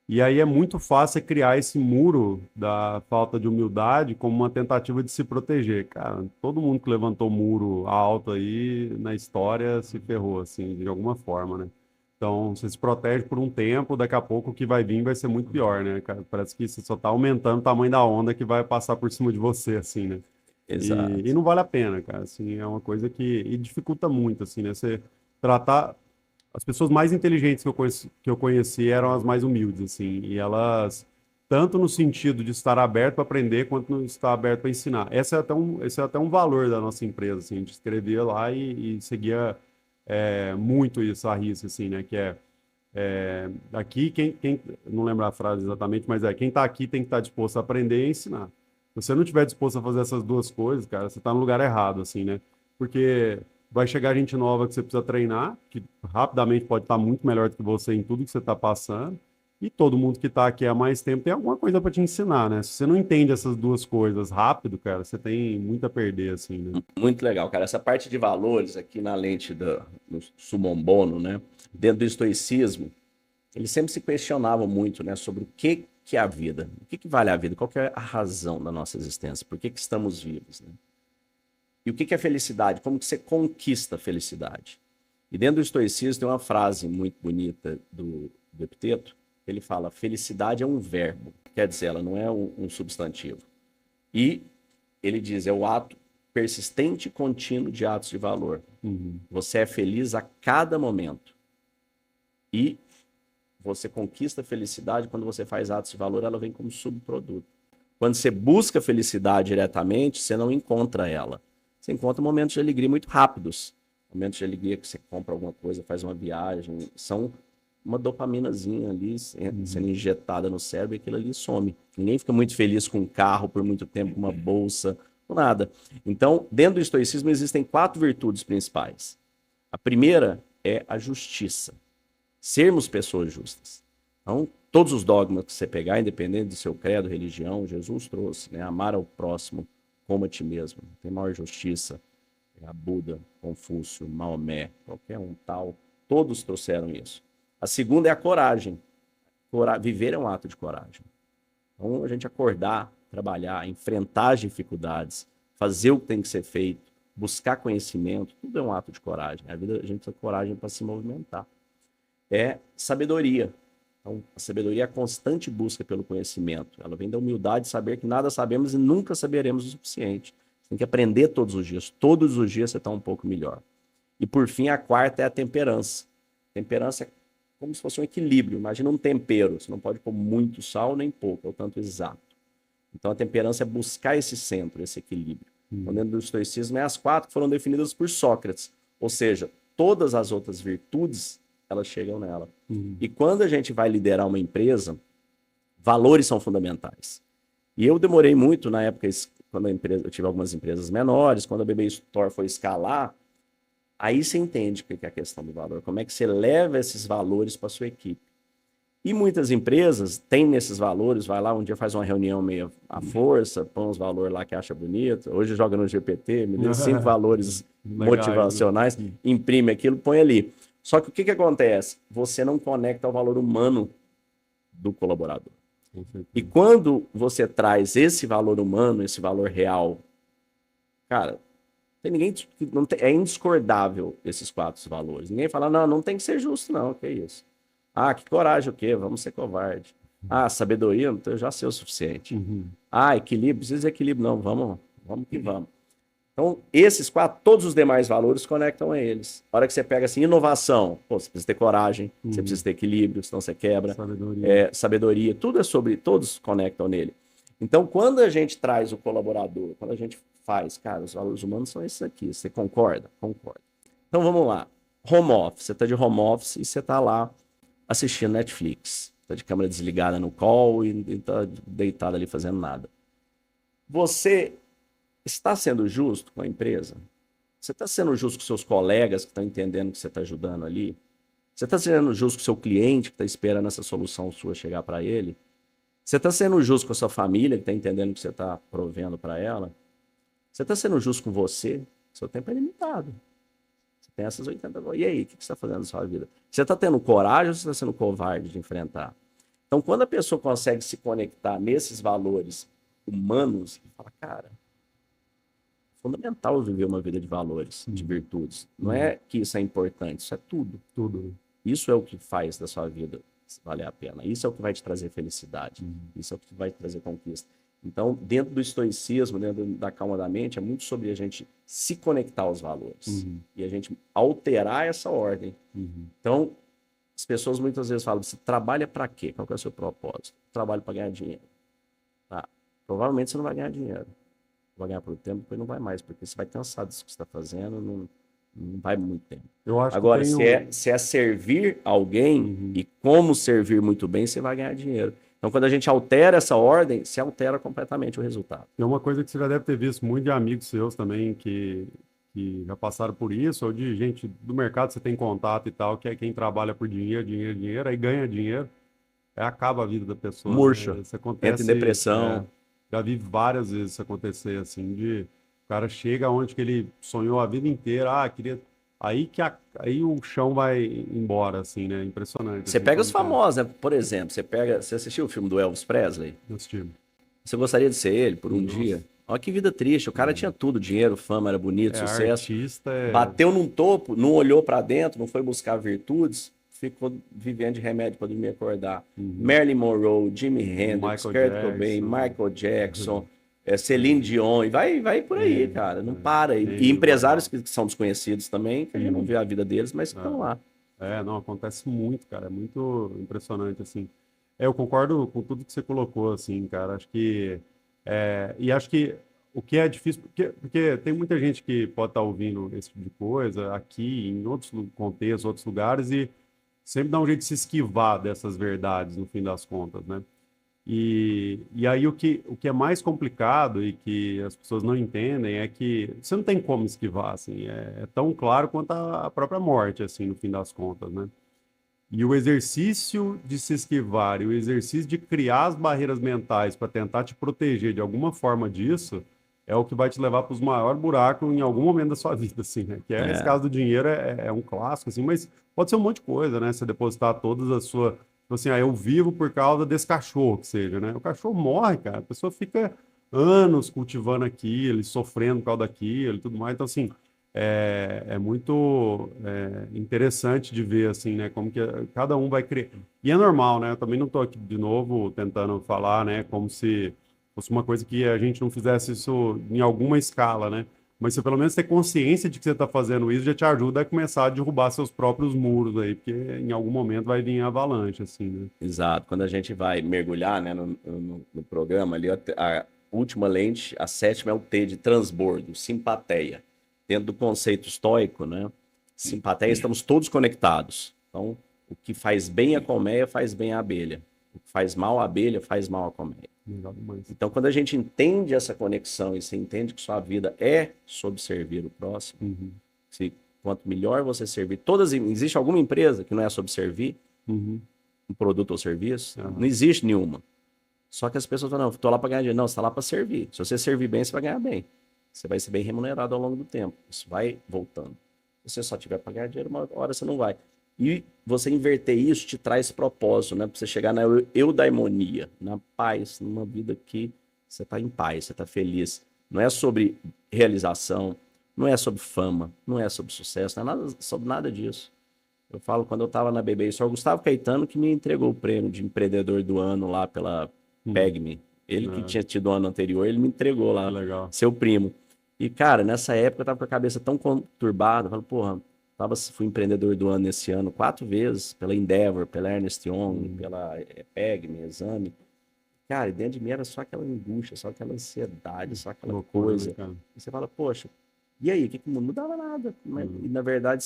E aí é muito fácil criar esse muro da falta de humildade como uma tentativa de se proteger. Cara, todo mundo que levantou muro alto aí na história se ferrou, assim, de alguma forma, né? Então, você se protege por um tempo, daqui a pouco o que vai vir vai ser muito pior, né, cara? Parece que você só tá aumentando o tamanho da onda que vai passar por cima de você, assim, né? E Exato. não vale a pena, cara, assim, é uma coisa que dificulta muito, assim, né? Você tratar as pessoas mais inteligentes que eu conheci eram as mais humildes, assim, e elas, tanto no sentido de estar aberto para aprender, quanto no estar aberto para ensinar. Esse é até um valor da nossa empresa, assim, a gente escrevia lá e seguia muito isso, a risca, assim, né, que aqui, não lembro a frase exatamente, mas quem está aqui tem que estar disposto a aprender e ensinar. Se você não estiver disposto a fazer essas duas coisas, cara, você está no lugar errado, assim, né? Porque vai chegar gente nova que você precisa treinar, que rapidamente pode estar muito melhor do que você em tudo que você está passando, e todo mundo que está aqui há mais tempo tem alguma coisa para te ensinar, né? Se você não entende essas duas coisas rápido, cara, você tem muito a perder, assim, né? Muito legal, cara. Essa parte de valores aqui na lente do Sumon né? Dentro do estoicismo, eles sempre se questionavam muito, né, sobre o que é a vida, o que vale a vida, qual que é a razão da nossa existência, por que estamos vivos, né? E o que é felicidade, como que você conquista a felicidade. E dentro do estoicismo tem uma frase muito bonita do Epiteto, ele fala, felicidade é um verbo, quer dizer, ela não é um substantivo. E ele diz, é o ato persistente e contínuo de atos de valor. Uhum. Você é feliz a cada momento. E você conquista a felicidade quando você faz atos de valor, ela vem como subproduto. Quando você busca felicidade diretamente, você não encontra ela. Você encontra momentos de alegria muito rápidos. Momentos de alegria que você compra alguma coisa, faz uma viagem. São uma dopaminazinha ali sendo injetada no cérebro e aquilo ali some. Ninguém fica muito feliz com um carro por muito tempo, com uma bolsa, com nada. Então, dentro do estoicismo existem 4 virtudes principais. A primeira é a justiça. Sermos pessoas justas. Então, todos os dogmas que você pegar, independente do seu credo, religião, Jesus trouxe, né? Amar ao próximo como a ti mesmo. Tem maior justiça. A Buda, Confúcio, Maomé, qualquer um tal, todos trouxeram isso. A segunda é a coragem. Viver é um ato de coragem. Então, a gente acordar, trabalhar, enfrentar as dificuldades, fazer o que tem que ser feito, buscar conhecimento, tudo é um ato de coragem. A vida, a gente precisa de coragem para se movimentar. É sabedoria. Então, a sabedoria é a constante busca pelo conhecimento. Ela vem da humildade de saber que nada sabemos e nunca saberemos o suficiente. Você tem que aprender todos os dias. Todos os dias você está um pouco melhor. E, por fim, a quarta é a temperança. Temperança é como se fosse um equilíbrio. Imagina um tempero. Você não pode pôr muito sal nem pouco, é o tanto exato. Então, a temperança é buscar esse centro, esse equilíbrio. Então, dentro do estoicismo, é as 4 que foram definidas por Sócrates. Ou seja, todas as outras virtudes, elas chegam nela. E quando a gente vai liderar uma empresa, valores são fundamentais. E eu demorei muito na época, quando eu tive algumas empresas menores, quando a BB Store foi escalar, aí você entende o que é a questão do valor, como é que você leva esses valores para a sua equipe. E muitas empresas têm nesses valores, vai lá um dia faz uma reunião meio à força, põe uns valores lá que acha bonito, hoje joga no GPT, me deu 5 valores motivacionais, imprime aquilo, põe ali. Só que o que acontece? Você não conecta ao valor humano do colaborador. E quando você traz esse valor humano, esse valor real, cara, é indiscordável esses 4 valores. Ninguém fala, não tem que ser justo, não, que isso. Ah, que coragem o quê? Vamos ser covarde. Ah, sabedoria, eu já sei o suficiente. Ah, equilíbrio, precisa de equilíbrio, não, vamos que vamos. Então, esses 4, todos os demais valores conectam a eles. A hora que você pega assim, inovação, você precisa ter coragem, você precisa ter equilíbrio, senão você quebra. Sabedoria, tudo é sobre, todos conectam nele. Então, quando a gente traz o colaborador, quando a gente faz, cara, os valores humanos são esses aqui, você concorda? Concordo. Então, vamos lá. Home office, você está de home office e você está lá assistindo Netflix. Está de câmera desligada no call e está deitado ali fazendo nada. Você está sendo justo com a empresa? Você está sendo justo com seus colegas que estão entendendo que você está ajudando ali? Você está sendo justo com o seu cliente que está esperando essa solução sua chegar para ele? Você está sendo justo com a sua família que está entendendo que você está provendo para ela? Você está sendo justo com você? Seu tempo é limitado. Você tem essas 80 horas. E aí, o que você está fazendo na sua vida? Você está tendo coragem ou você está sendo covarde de enfrentar? Então, quando a pessoa consegue se conectar nesses valores humanos, fala, cara, fundamental viver uma vida de valores, de virtudes. Não é que isso é importante, isso é tudo. Tudo. Isso é o que faz da sua vida valer a pena. Isso é o que vai te trazer felicidade. Isso é o que vai te trazer conquista. Então, dentro do estoicismo, dentro da calma da mente, é muito sobre a gente se conectar aos valores. E a gente alterar essa ordem. Então, as pessoas muitas vezes falam, você trabalha para quê? Qual que é o seu propósito? Trabalho para ganhar dinheiro. Tá. Provavelmente você não vai ganhar dinheiro. Vai ganhar por tempo, depois não vai mais, porque você vai cansado disso que você está fazendo, não vai muito tempo. Eu acho Agora, que se é servir alguém e como servir muito bem, você vai ganhar dinheiro. Então, quando a gente altera essa ordem, se altera completamente o resultado. tem uma coisa que você já deve ter visto muito de amigos seus também que já passaram por isso, ou de gente do mercado que você tem contato e tal, que é quem trabalha por dinheiro, dinheiro, dinheiro, aí ganha dinheiro, aí acaba a vida da pessoa. Murcha, Né? Isso acontece, entra em depressão. Já vi várias vezes isso acontecer, assim, de o cara chega onde que ele sonhou a vida inteira, queria... Aí o chão vai embora, assim, né? Impressionante. Você assim, pega os como que é. famosos, né? Por exemplo, você assistiu o filme do Elvis Presley? Nesse time. Você gostaria de ser ele por um Nossa. dia? Olha que vida triste. O cara tinha tudo, dinheiro, fama, era bonito, sucesso. Artista Bateu num topo, não olhou pra dentro, não foi buscar virtudes, ficou vivendo de remédio para dormir e acordar. Marilyn Monroe, Jimi Hendrix, Michael Kurt Cobain, Jackson. Michael Jackson, Celine Dion, e vai por aí, cara. Não para. E Tem empresários que são desconhecidos também, que a gente não vê a vida deles, mas que estão lá. não, acontece muito, cara. É muito impressionante, assim. Eu concordo com tudo que você colocou, assim, cara. Acho que E acho que o que é difícil, porque tem muita gente que pode estar ouvindo esse tipo de coisa aqui, em outros contextos, outros lugares, e sempre dá um jeito de se esquivar dessas verdades, no fim das contas, né? E aí o que é mais complicado e que as pessoas não entendem é que você não tem como esquivar, assim, é tão claro quanto a própria morte, assim, no fim das contas, né? E o exercício de se esquivar e o exercício de criar as barreiras mentais para tentar te proteger de alguma forma disso é o que vai te levar para os maiores buracos em algum momento da sua vida, assim, né? Que é, esse É, caso do dinheiro é um clássico, assim, mas pode ser um monte de coisa, né? Você depositar todas as suas. Tipo assim, eu vivo por causa desse cachorro, que seja, né? O cachorro morre, cara. A pessoa fica anos cultivando aquilo, e sofrendo por causa daquilo e tudo mais. Então, assim, é muito interessante de ver assim, né, como que cada um vai criar. E é normal, né? Eu também não estou aqui de novo tentando falar, né, como se fosse uma coisa que a gente não fizesse isso em alguma escala, né? Mas você pelo menos ter consciência de que você está fazendo isso já te ajuda a começar a derrubar seus próprios muros aí, porque em algum momento vai vir a avalanche, assim, né? exato. Quando a gente vai mergulhar, né, no programa ali, a última lente, a sétima é o T de transbordo, simpatia. Dentro do conceito estoico, né, simpatia, estamos todos conectados. Então, o que faz bem a colmeia faz bem a abelha. O que faz mal a abelha faz mal a colmeia. Legal demais. Então, quando a gente entende essa conexão e você entende que sua vida é sobre servir o próximo, Uhum, se, quanto melhor você servir, existe alguma empresa que não é sobre servir uhum, um produto ou serviço? Não aham, existe nenhuma. Só que as pessoas falam, não, estou lá para ganhar dinheiro. Não, você está lá para servir. Se você servir bem, você vai ganhar bem. Você vai ser bem remunerado ao longo do tempo. Isso vai voltando. Se você só tiver para ganhar dinheiro, uma hora você não vai. E você inverter isso te traz propósito, né? Para você chegar na eudaimonia, na paz, numa vida que você está em paz, você está feliz. Não é sobre realização, não é sobre fama, não é sobre sucesso, não é nada, sobre nada disso. Eu falo, quando eu estava na BB, isso é o Gustavo Caetano que me entregou o prêmio de empreendedor do ano lá pela uhum, PEGME. Ele que é, tinha tido o ano anterior, ele me entregou que lá, legal. seu primo. E, cara, nessa época eu tava com a cabeça tão conturbada. Eu falo, porra, fui empreendedor do ano esse ano 4 vezes, pela Endeavor, pela Ernest Young, Uhum, pela PEGME, Exame. Cara, e dentro de mim era só aquela angústia, só aquela ansiedade, só aquela loucura, né, coisa. cara? E você fala, poxa, e aí, o que que muda? Não mudava nada. E Uhum, na verdade,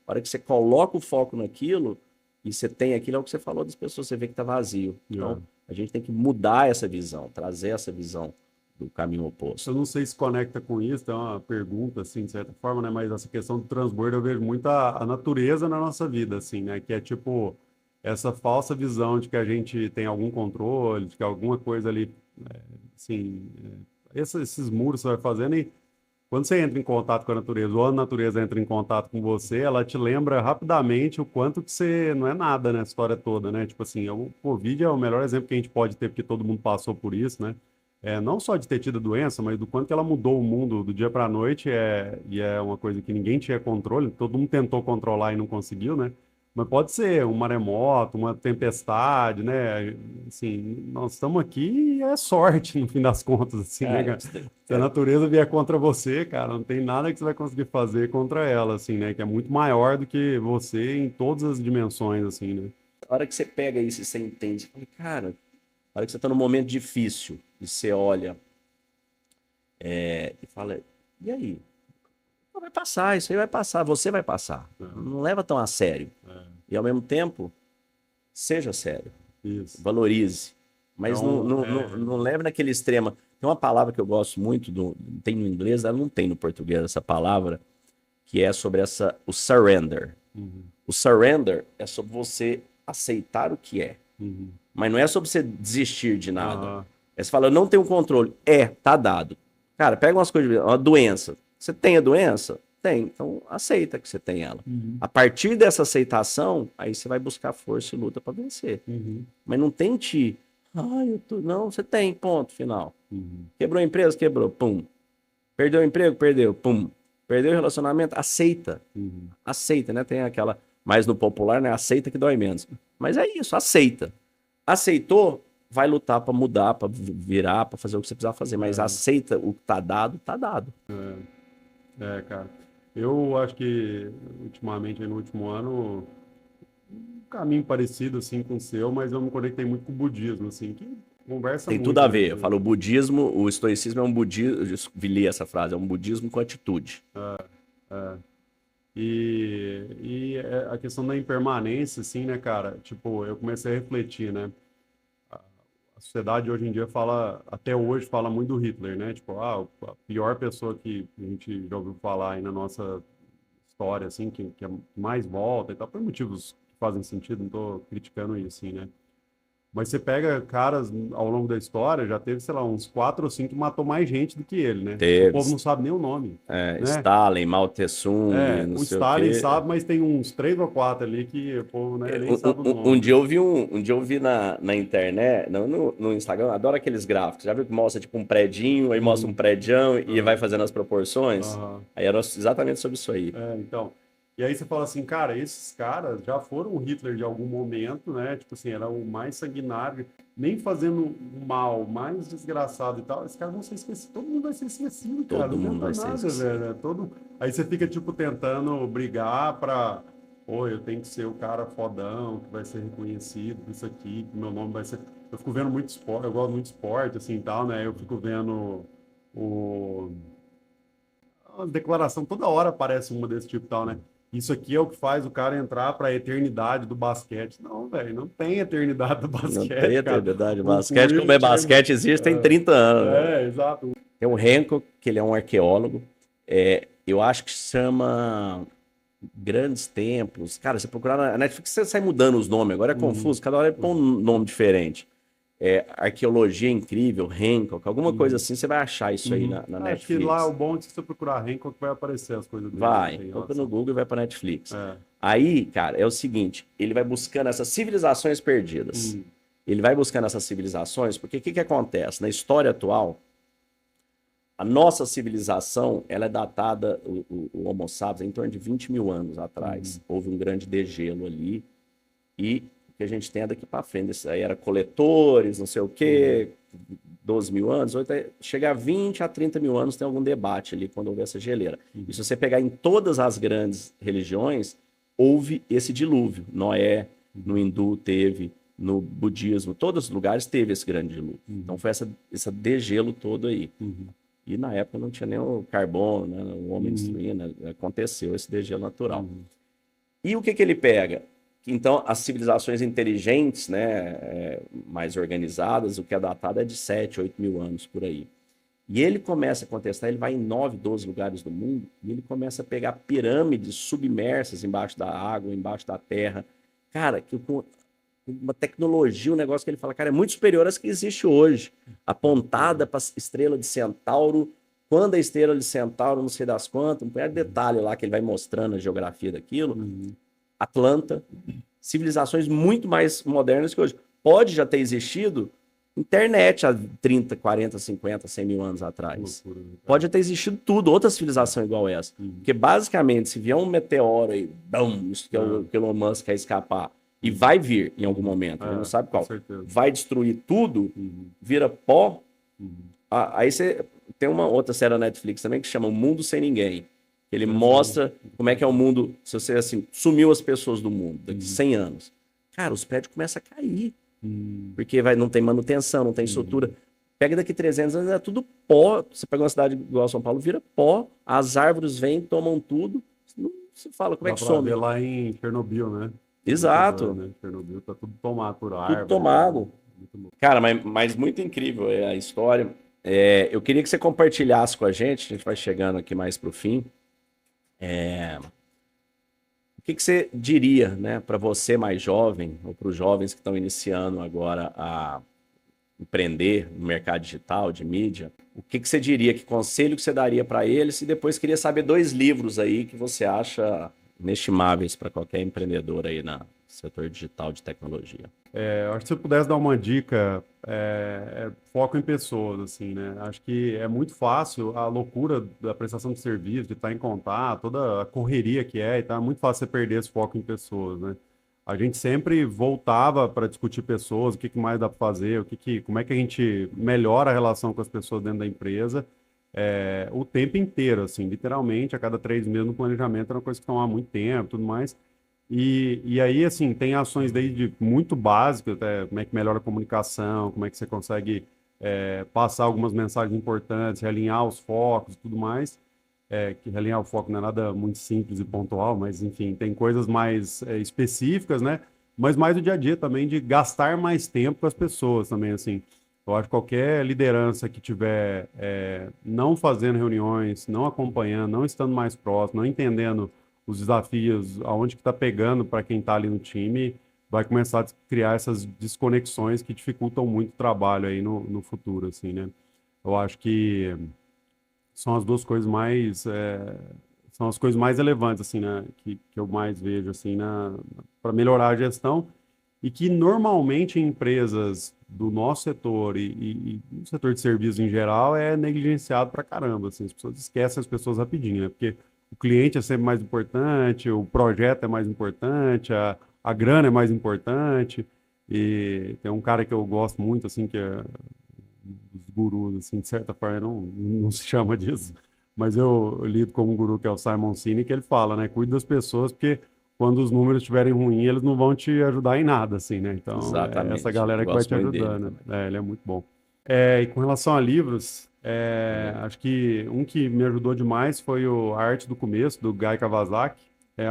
a hora que você coloca o foco naquilo e você tem aquilo, é o que você falou das pessoas, você vê que tá vazio. Então, é. a gente tem que mudar essa visão, trazer essa visão do caminho Eu oposto. não sei se conecta com isso, é uma pergunta, assim, de certa forma, né? Mas essa questão do transbordo eu vejo muito a natureza na nossa vida, assim, né? Que é tipo essa falsa visão de que a gente tem algum controle, de que alguma coisa ali, assim, esses muros você vai fazendo e quando você entra em contato com a natureza, ou a natureza entra em contato com você, ela te lembra rapidamente o quanto que você não é nada nessa história toda, né? Tipo assim, o Covid é o melhor exemplo que a gente pode ter, porque todo mundo passou por isso, né? Não só de ter tido a doença, mas do quanto que ela mudou o mundo do dia para a noite, e é uma coisa que ninguém tinha controle, todo mundo tentou controlar e não conseguiu, né? Mas pode ser um maremoto, uma tempestade, né? Assim, nós estamos aqui e é sorte, no fim das contas, assim, né, Cara, cara? Se a natureza vier contra você, cara, não tem nada que você vai conseguir fazer contra ela, assim, né? Que é muito maior do que você em todas as dimensões, assim, né? a hora que você pega isso e você entende, você fala, cara, a hora que você está num momento difícil e você olha e fala, e aí? Vai passar, isso aí vai passar, você vai passar. É, Não leva tão a sério. é, E ao mesmo tempo, seja sério. isso. Valorize. Mas Então, não leve naquele extremo. Tem uma palavra que eu gosto muito, tem no inglês, ela não tem no português essa palavra, que é sobre o surrender. uhum, O surrender é sobre você aceitar o que é. uhum, Mas não é sobre você desistir de nada. aham, É você fala, eu não tenho controle. Tá dado. Cara, pega umas coisas, uma doença. Você tem a doença? Tem. Então aceita que você tem ela. uhum, A partir dessa aceitação, aí você vai buscar força e luta para vencer. uhum, Mas não tente. Eu tô. Não, você tem, ponto, final. uhum, Quebrou a empresa? Quebrou, pum. Perdeu o emprego? Perdeu, pum. Perdeu o relacionamento? Aceita. uhum. Aceita, né? Tem aquela, mais no popular, né? Aceita que dói menos. Mas é isso, aceita. Aceitou, vai lutar para mudar, para virar, para fazer o que você precisar fazer. Mas É, aceita o que tá dado, tá dado. cara. Eu acho que ultimamente, no último ano, um caminho parecido assim com o seu, mas eu me conectei muito com o budismo, assim, que conversa Tem muito, tudo a né? ver. Eu falo, o budismo, o estoicismo é um budismo, eu li essa frase, é um budismo com atitude. É. E a questão da impermanência, assim, né, cara? Tipo, eu comecei a refletir, né? A, a sociedade hoje em dia fala, até hoje, fala muito do Hitler, né? Tipo, a pior pessoa que a gente já ouviu falar aí na nossa história, assim, que mais volta e tal, por motivos que fazem sentido, não tô criticando isso, assim, né? Mas você pega caras ao longo da história, já teve, sei lá, uns 4 ou 5 que matou mais gente do que ele, né? O Teve povo não sabe nem o nome, né? Stalin, Mao Tse-tung, não O sei o Stalin quê. sabe, mas tem uns 3 ou 4 ali que o povo, né, nem sabe o Um nome, dia né? eu vi na internet, não, no Instagram, eu adoro aqueles gráficos. Já viu que mostra tipo um predinho, aí mostra um prédião e vai Aham, fazendo as proporções? aham. Aí era exatamente sobre isso aí. Então. E aí você fala assim, cara, esses caras já foram o Hitler de algum momento, né? Tipo assim, era o mais sanguinário, nem fazendo o mal, mais desgraçado e tal. Esses caras vão ser esquecidos, todo mundo vai ser esquecido, cara. Todo Não mundo adianta vai ser nada, velho. esquecido. Aí você fica, tipo, tentando brigar pra. Pô, eu tenho que ser o cara fodão, que vai ser reconhecido por isso aqui, que meu nome vai ser. Eu fico vendo muito esporte, eu gosto muito de esporte, assim e tal, né? Eu fico vendo o a declaração toda hora aparece uma desse tipo e tal, né? Isso aqui é o que faz o cara entrar para a eternidade do basquete. Não, velho, não tem eternidade do Não tem basquete, cara. eternidade. O Basquete, como Will é Chamberlain. basquete, existe tem 30 anos, né? Exato. Tem o Hancock, que ele é um arqueólogo. Eu acho que chama Grandes Templos. Cara, você procurar na Netflix, você sai mudando os nomes. Agora é Uhum, confuso, cada hora ele põe um nome diferente. Arqueologia Incrível, Hancock, alguma coisa uhum, assim, você vai achar isso aí uhum. na Acho que lá o Netflix. bom é que se você procurar Hancock vai aparecer as coisas dele lá Vai, em coloca no relação. Google e vai para Netflix. É. Aí, cara, é o seguinte, ele vai buscando essas civilizações perdidas. Uhum, Ele vai buscando essas civilizações, porque o que acontece? Na história atual, a nossa civilização, ela é datada, o Homo sapiens, em torno de 20 mil anos atrás. uhum, Houve um grande degelo ali, e o que a gente tem é daqui para frente. Isso aí era coletores, não sei o uhum, quê, 12 mil anos, chega a 20 a 30 mil anos, tem algum debate ali quando houve essa geleira. E se uhum, você pegar em todas as grandes religiões, houve esse dilúvio. Noé, no uhum, hindu teve, no budismo, todos os lugares teve esse grande dilúvio. Então uhum, foi essa degelo todo aí. uhum, E na época não tinha nem o carbono, né, o homem uhum, destruindo, aconteceu esse degelo natural. uhum, E o que ele pega? Então, as civilizações inteligentes, né, mais organizadas, o que é datado é de 7, 8 mil anos por aí. E ele começa a contestar, ele vai em 9, 12 lugares do mundo, e ele começa a pegar pirâmides submersas embaixo da água, embaixo da terra. Cara, que com uma tecnologia, um negócio que ele fala, cara, é muito superior às que existe hoje. Apontada para a estrela de Centauro, quando a estrela de Centauro, não sei das quantas, um punhado de detalhe lá que ele vai mostrando a geografia daquilo. uhum. Atlanta, civilizações muito mais modernas que hoje. Pode já ter existido internet há 30, 40, 50, 100 mil anos Que atrás. loucura, né, cara? Pode já ter existido tudo, outra civilização igual essa. Uhum. Porque basicamente, se vier um meteoro aí, bum, isso que, É. que o Elon Musk quer escapar, e Uhum. vai vir em algum Uhum. momento, ele não sabe Com qual, certeza. vai destruir tudo, Uhum. vira pó. Uhum. Aí você tem uma outra série da Netflix também que chama O Mundo Sem Ninguém. Ele Essa não. mostra como é que é o mundo, se você assim, sumiu as pessoas do mundo daqui Uhum. 100 anos. Cara, os prédios começam a cair, Uhum. porque não tem manutenção, não tem estrutura. Pega daqui 300 anos, é tudo pó. Você pega uma cidade igual São Paulo, vira pó, as árvores vêm, tomam tudo. Não se fala, como é Dá que pra ver some? lá em Chernobyl, né? Muito doido, Exato, né? Chernobyl tá tudo tomado por tudo árvore, tá tomado. muito louco. Cara, mas muito incrível é a história. Eu queria que você compartilhasse com a gente vai chegando aqui mais para o fim. O que você diria, né, para você mais jovem, ou para os jovens que estão iniciando agora a empreender no mercado digital, de mídia? O que você diria, que conselho que você daria para eles? E depois queria saber 2 livros aí que você acha inestimáveis para qualquer empreendedor aí no setor digital de tecnologia. Eu acho que se eu pudesse dar uma dica, foco em pessoas, assim, né? Acho que é muito fácil a loucura da prestação de serviço, de estar em contato, toda a correria que é, e tá muito fácil você perder esse foco em pessoas, né? A gente sempre voltava para discutir pessoas, o que que mais dá para fazer, como é que a gente melhora a relação com as pessoas dentro da empresa, o tempo inteiro, assim, literalmente, a cada 3 meses no planejamento era uma coisa que tomava muito tempo, tudo mais. E aí, assim, tem ações desde muito básicas, até como é que melhora a comunicação, como é que você consegue passar algumas mensagens importantes, realinhar os focos e tudo mais. Que realinhar o foco não é nada muito simples e pontual, mas, enfim, tem coisas mais específicas, né? Mas mais do dia a dia também, de gastar mais tempo com as pessoas também, assim. Eu acho que qualquer liderança que tiver não fazendo reuniões, não acompanhando, não estando mais próximo, não entendendo os desafios, aonde que está pegando para quem está ali no time, vai começar a criar essas desconexões que dificultam muito o trabalho aí no futuro, assim, né? Eu acho que são as duas coisas mais, são as coisas mais relevantes, assim, né? Que eu mais vejo, assim, para melhorar a gestão e que normalmente em empresas do nosso setor e no setor de serviços em geral é negligenciado pra caramba, assim, as pessoas esquecem as pessoas rapidinho, né? Porque o cliente é sempre mais importante, o projeto é mais importante, a grana é mais importante. E tem um cara que eu gosto muito, assim, que é um dos gurus, assim, de certa forma, não se chama disso, mas eu lido como um guru, que é o Simon Sinek, que ele fala, né? Cuide das pessoas, porque quando os números estiverem ruins, eles não vão te ajudar em nada, assim, né? Então, é essa Exatamente. Eu galera que vai gosto te muito dele ajudando. também. Ele é muito bom. E com relação a livros, acho que um que me ajudou demais foi A Arte do Começo, do Guy Kawasaki.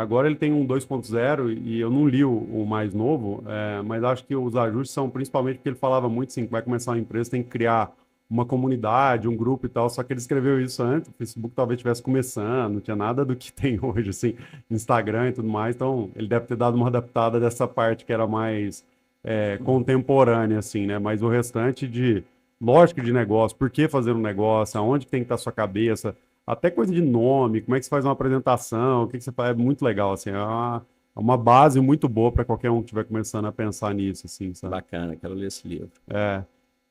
Agora ele tem um 2.0 e eu não li o mais novo, mas acho que os ajustes são principalmente porque ele falava muito assim, que vai começar uma empresa, tem que criar uma comunidade, um grupo e tal, só que ele escreveu isso antes, o Facebook talvez estivesse começando, não tinha nada do que tem hoje, assim, Instagram e tudo mais, então ele deve ter dado uma adaptada dessa parte que era mais contemporânea, assim, né? Mas o restante de lógica de negócio, por que fazer um negócio, aonde que tem que estar a sua cabeça, até coisa de nome, como é que você faz uma apresentação, o que que você faz, é muito legal, assim, é uma base muito boa para qualquer um que estiver começando a pensar nisso, assim, sabe? Bacana, quero ler esse livro.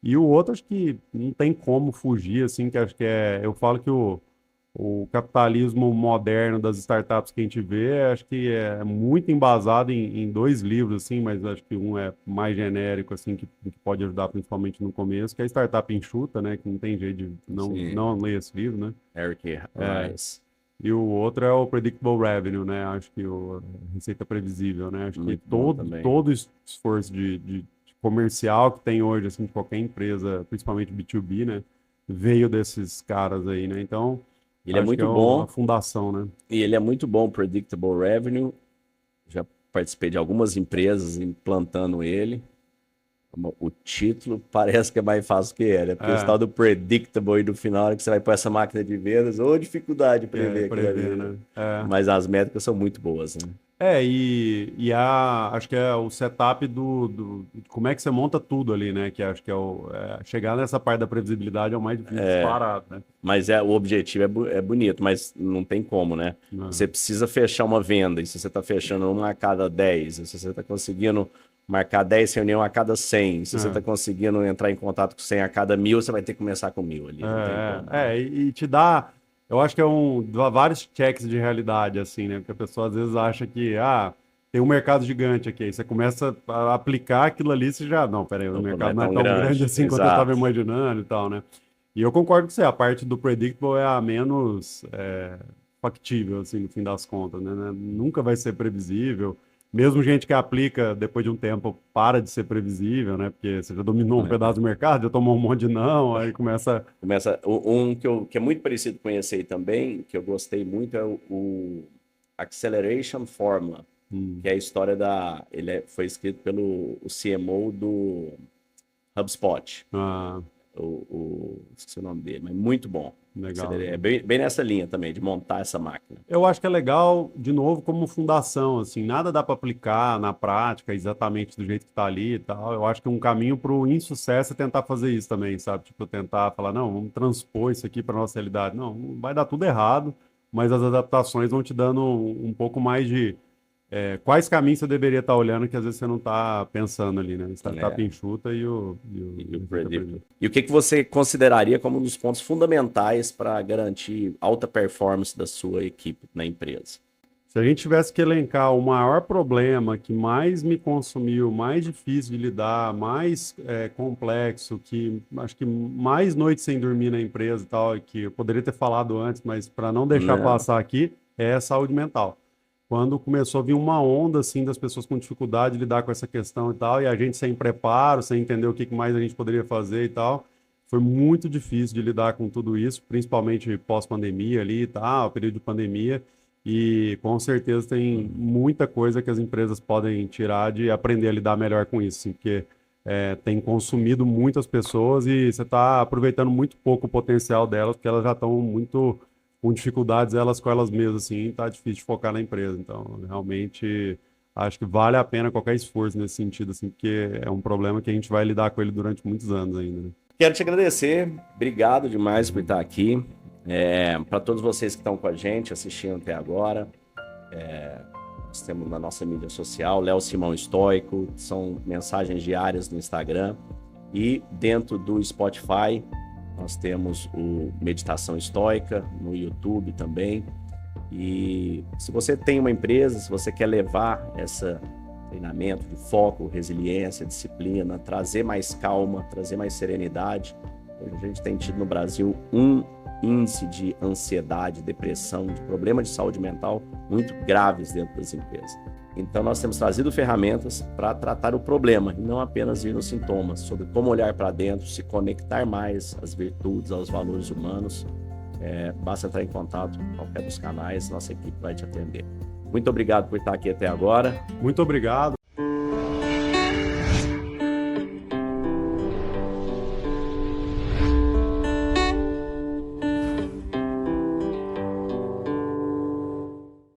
E o outro, acho que não tem como fugir, assim, que acho que eu falo que o capitalismo moderno das startups que a gente vê, acho que é muito embasado em dois livros, assim, mas acho que um é mais genérico, assim, que pode ajudar principalmente no começo, que é a Startup Enxuta, né, que não tem jeito de Sim, não ler esse livro, né? Eric É, Rice. e o outro é o Predictable Revenue, né? Acho que a receita previsível, né? Acho que Muito bom também. todo esforço de comercial que tem hoje, assim, de qualquer empresa, principalmente B2B, né? Veio desses caras aí, né? Então, Ele é acho que é muito a bom fundação, né? e ele é muito bom, Predictable Revenue. Já participei de algumas empresas implantando ele. O título parece que é mais fácil que é, né? Porque esse É, tal do predictable e do final, na hora que você vai para essa máquina de vendas, ou dificuldade de prever aquilo prever, ali, né? né? É. Mas as métricas são muito boas, né? Acho que é o setup de como é que você monta tudo ali, né? Que acho que chegar nessa parte da previsibilidade é o mais difícil disparado, né? Mas o objetivo é bonito, mas não tem como, né? Você precisa fechar uma venda, e se você está fechando uma a cada 10, se você está conseguindo marcar 10 reuniões a cada 100, se você está É. conseguindo entrar em contato com 100 a cada 1000, você vai ter que começar com 1000 ali, não tem como, né? E te dá, eu acho que dá vários checks de realidade, assim, né? Porque a pessoa às vezes acha que, tem um mercado gigante aqui, aí você começa a aplicar aquilo ali, você já, não, peraí, o Opa, não mercado é não é tão tão grande grande, assim quanto eu estava exato. imaginando e tal, né? E eu concordo com você, a parte do predictable é a menos factível, assim, no fim das contas, né? Nunca vai ser previsível. Mesmo gente que aplica, depois de um tempo, para de ser previsível, né? Porque você já dominou um pedaço do mercado, já tomou um monte de não, aí começa. Começa, um que é muito parecido com esse aí também, que eu gostei muito, é o Acceleration Formula, Hum, que é a história foi escrito pelo o CMO do HubSpot, ah, esqueci o nome dele, mas muito bom. legal. É bem nessa linha também, de montar essa máquina. Eu acho que é legal, de novo, como fundação, assim, nada dá para aplicar na prática exatamente do jeito que está ali e tal. Eu acho que um caminho para o insucesso é tentar fazer isso também, sabe? Tipo, tentar falar, não, vamos transpor isso aqui para nossa realidade. Não, vai dar tudo errado, mas as adaptações vão te dando um pouco mais de quais caminhos você deveria estar olhando que às vezes você não está pensando ali, né? Startup É, enxuta e e o receita Predictor. prevista. E o que você consideraria como um dos pontos fundamentais para garantir alta performance da sua equipe na empresa? Se a gente tivesse que elencar o maior problema que mais me consumiu, mais difícil de lidar, mais complexo, que acho que mais noites sem dormir na empresa e tal, que eu poderia ter falado antes, mas para não deixar Não, passar aqui, é a saúde mental. quando começou a vir uma onda, assim, das pessoas com dificuldade de lidar com essa questão e tal, e a gente sem preparo, sem entender o que mais a gente poderia fazer e tal, foi muito difícil de lidar com tudo isso, principalmente pós-pandemia ali e tal, período de pandemia, e com certeza tem muita coisa que as empresas podem tirar de aprender a lidar melhor com isso, assim, porque tem consumido muitas pessoas e você está aproveitando muito pouco o potencial delas, porque elas já estão muito com dificuldades elas com elas mesmas, assim, tá difícil de focar na empresa. Então, realmente, acho que vale a pena qualquer esforço nesse sentido, assim, porque é um problema que a gente vai lidar com ele durante muitos anos ainda, né? Quero te agradecer, obrigado demais por estar aqui. Para todos vocês que estão com a gente, assistindo até agora, nós temos na nossa mídia social, Léo Simão Estoico, são mensagens diárias no Instagram, e dentro do Spotify, nós temos o Meditação Estoica, no YouTube também. E se você tem uma empresa, se você quer levar esse treinamento de foco, resiliência, disciplina, trazer mais calma, trazer mais serenidade, hoje a gente tem tido no Brasil um índice de ansiedade, depressão, de problema de saúde mental muito graves dentro das empresas. Então nós temos trazido ferramentas para tratar o problema e não apenas ir nos sintomas, sobre como olhar para dentro, se conectar mais às virtudes, aos valores humanos. Basta entrar em contato com qualquer dos canais, nossa equipe vai te atender. Muito obrigado por estar aqui até agora. Muito obrigado.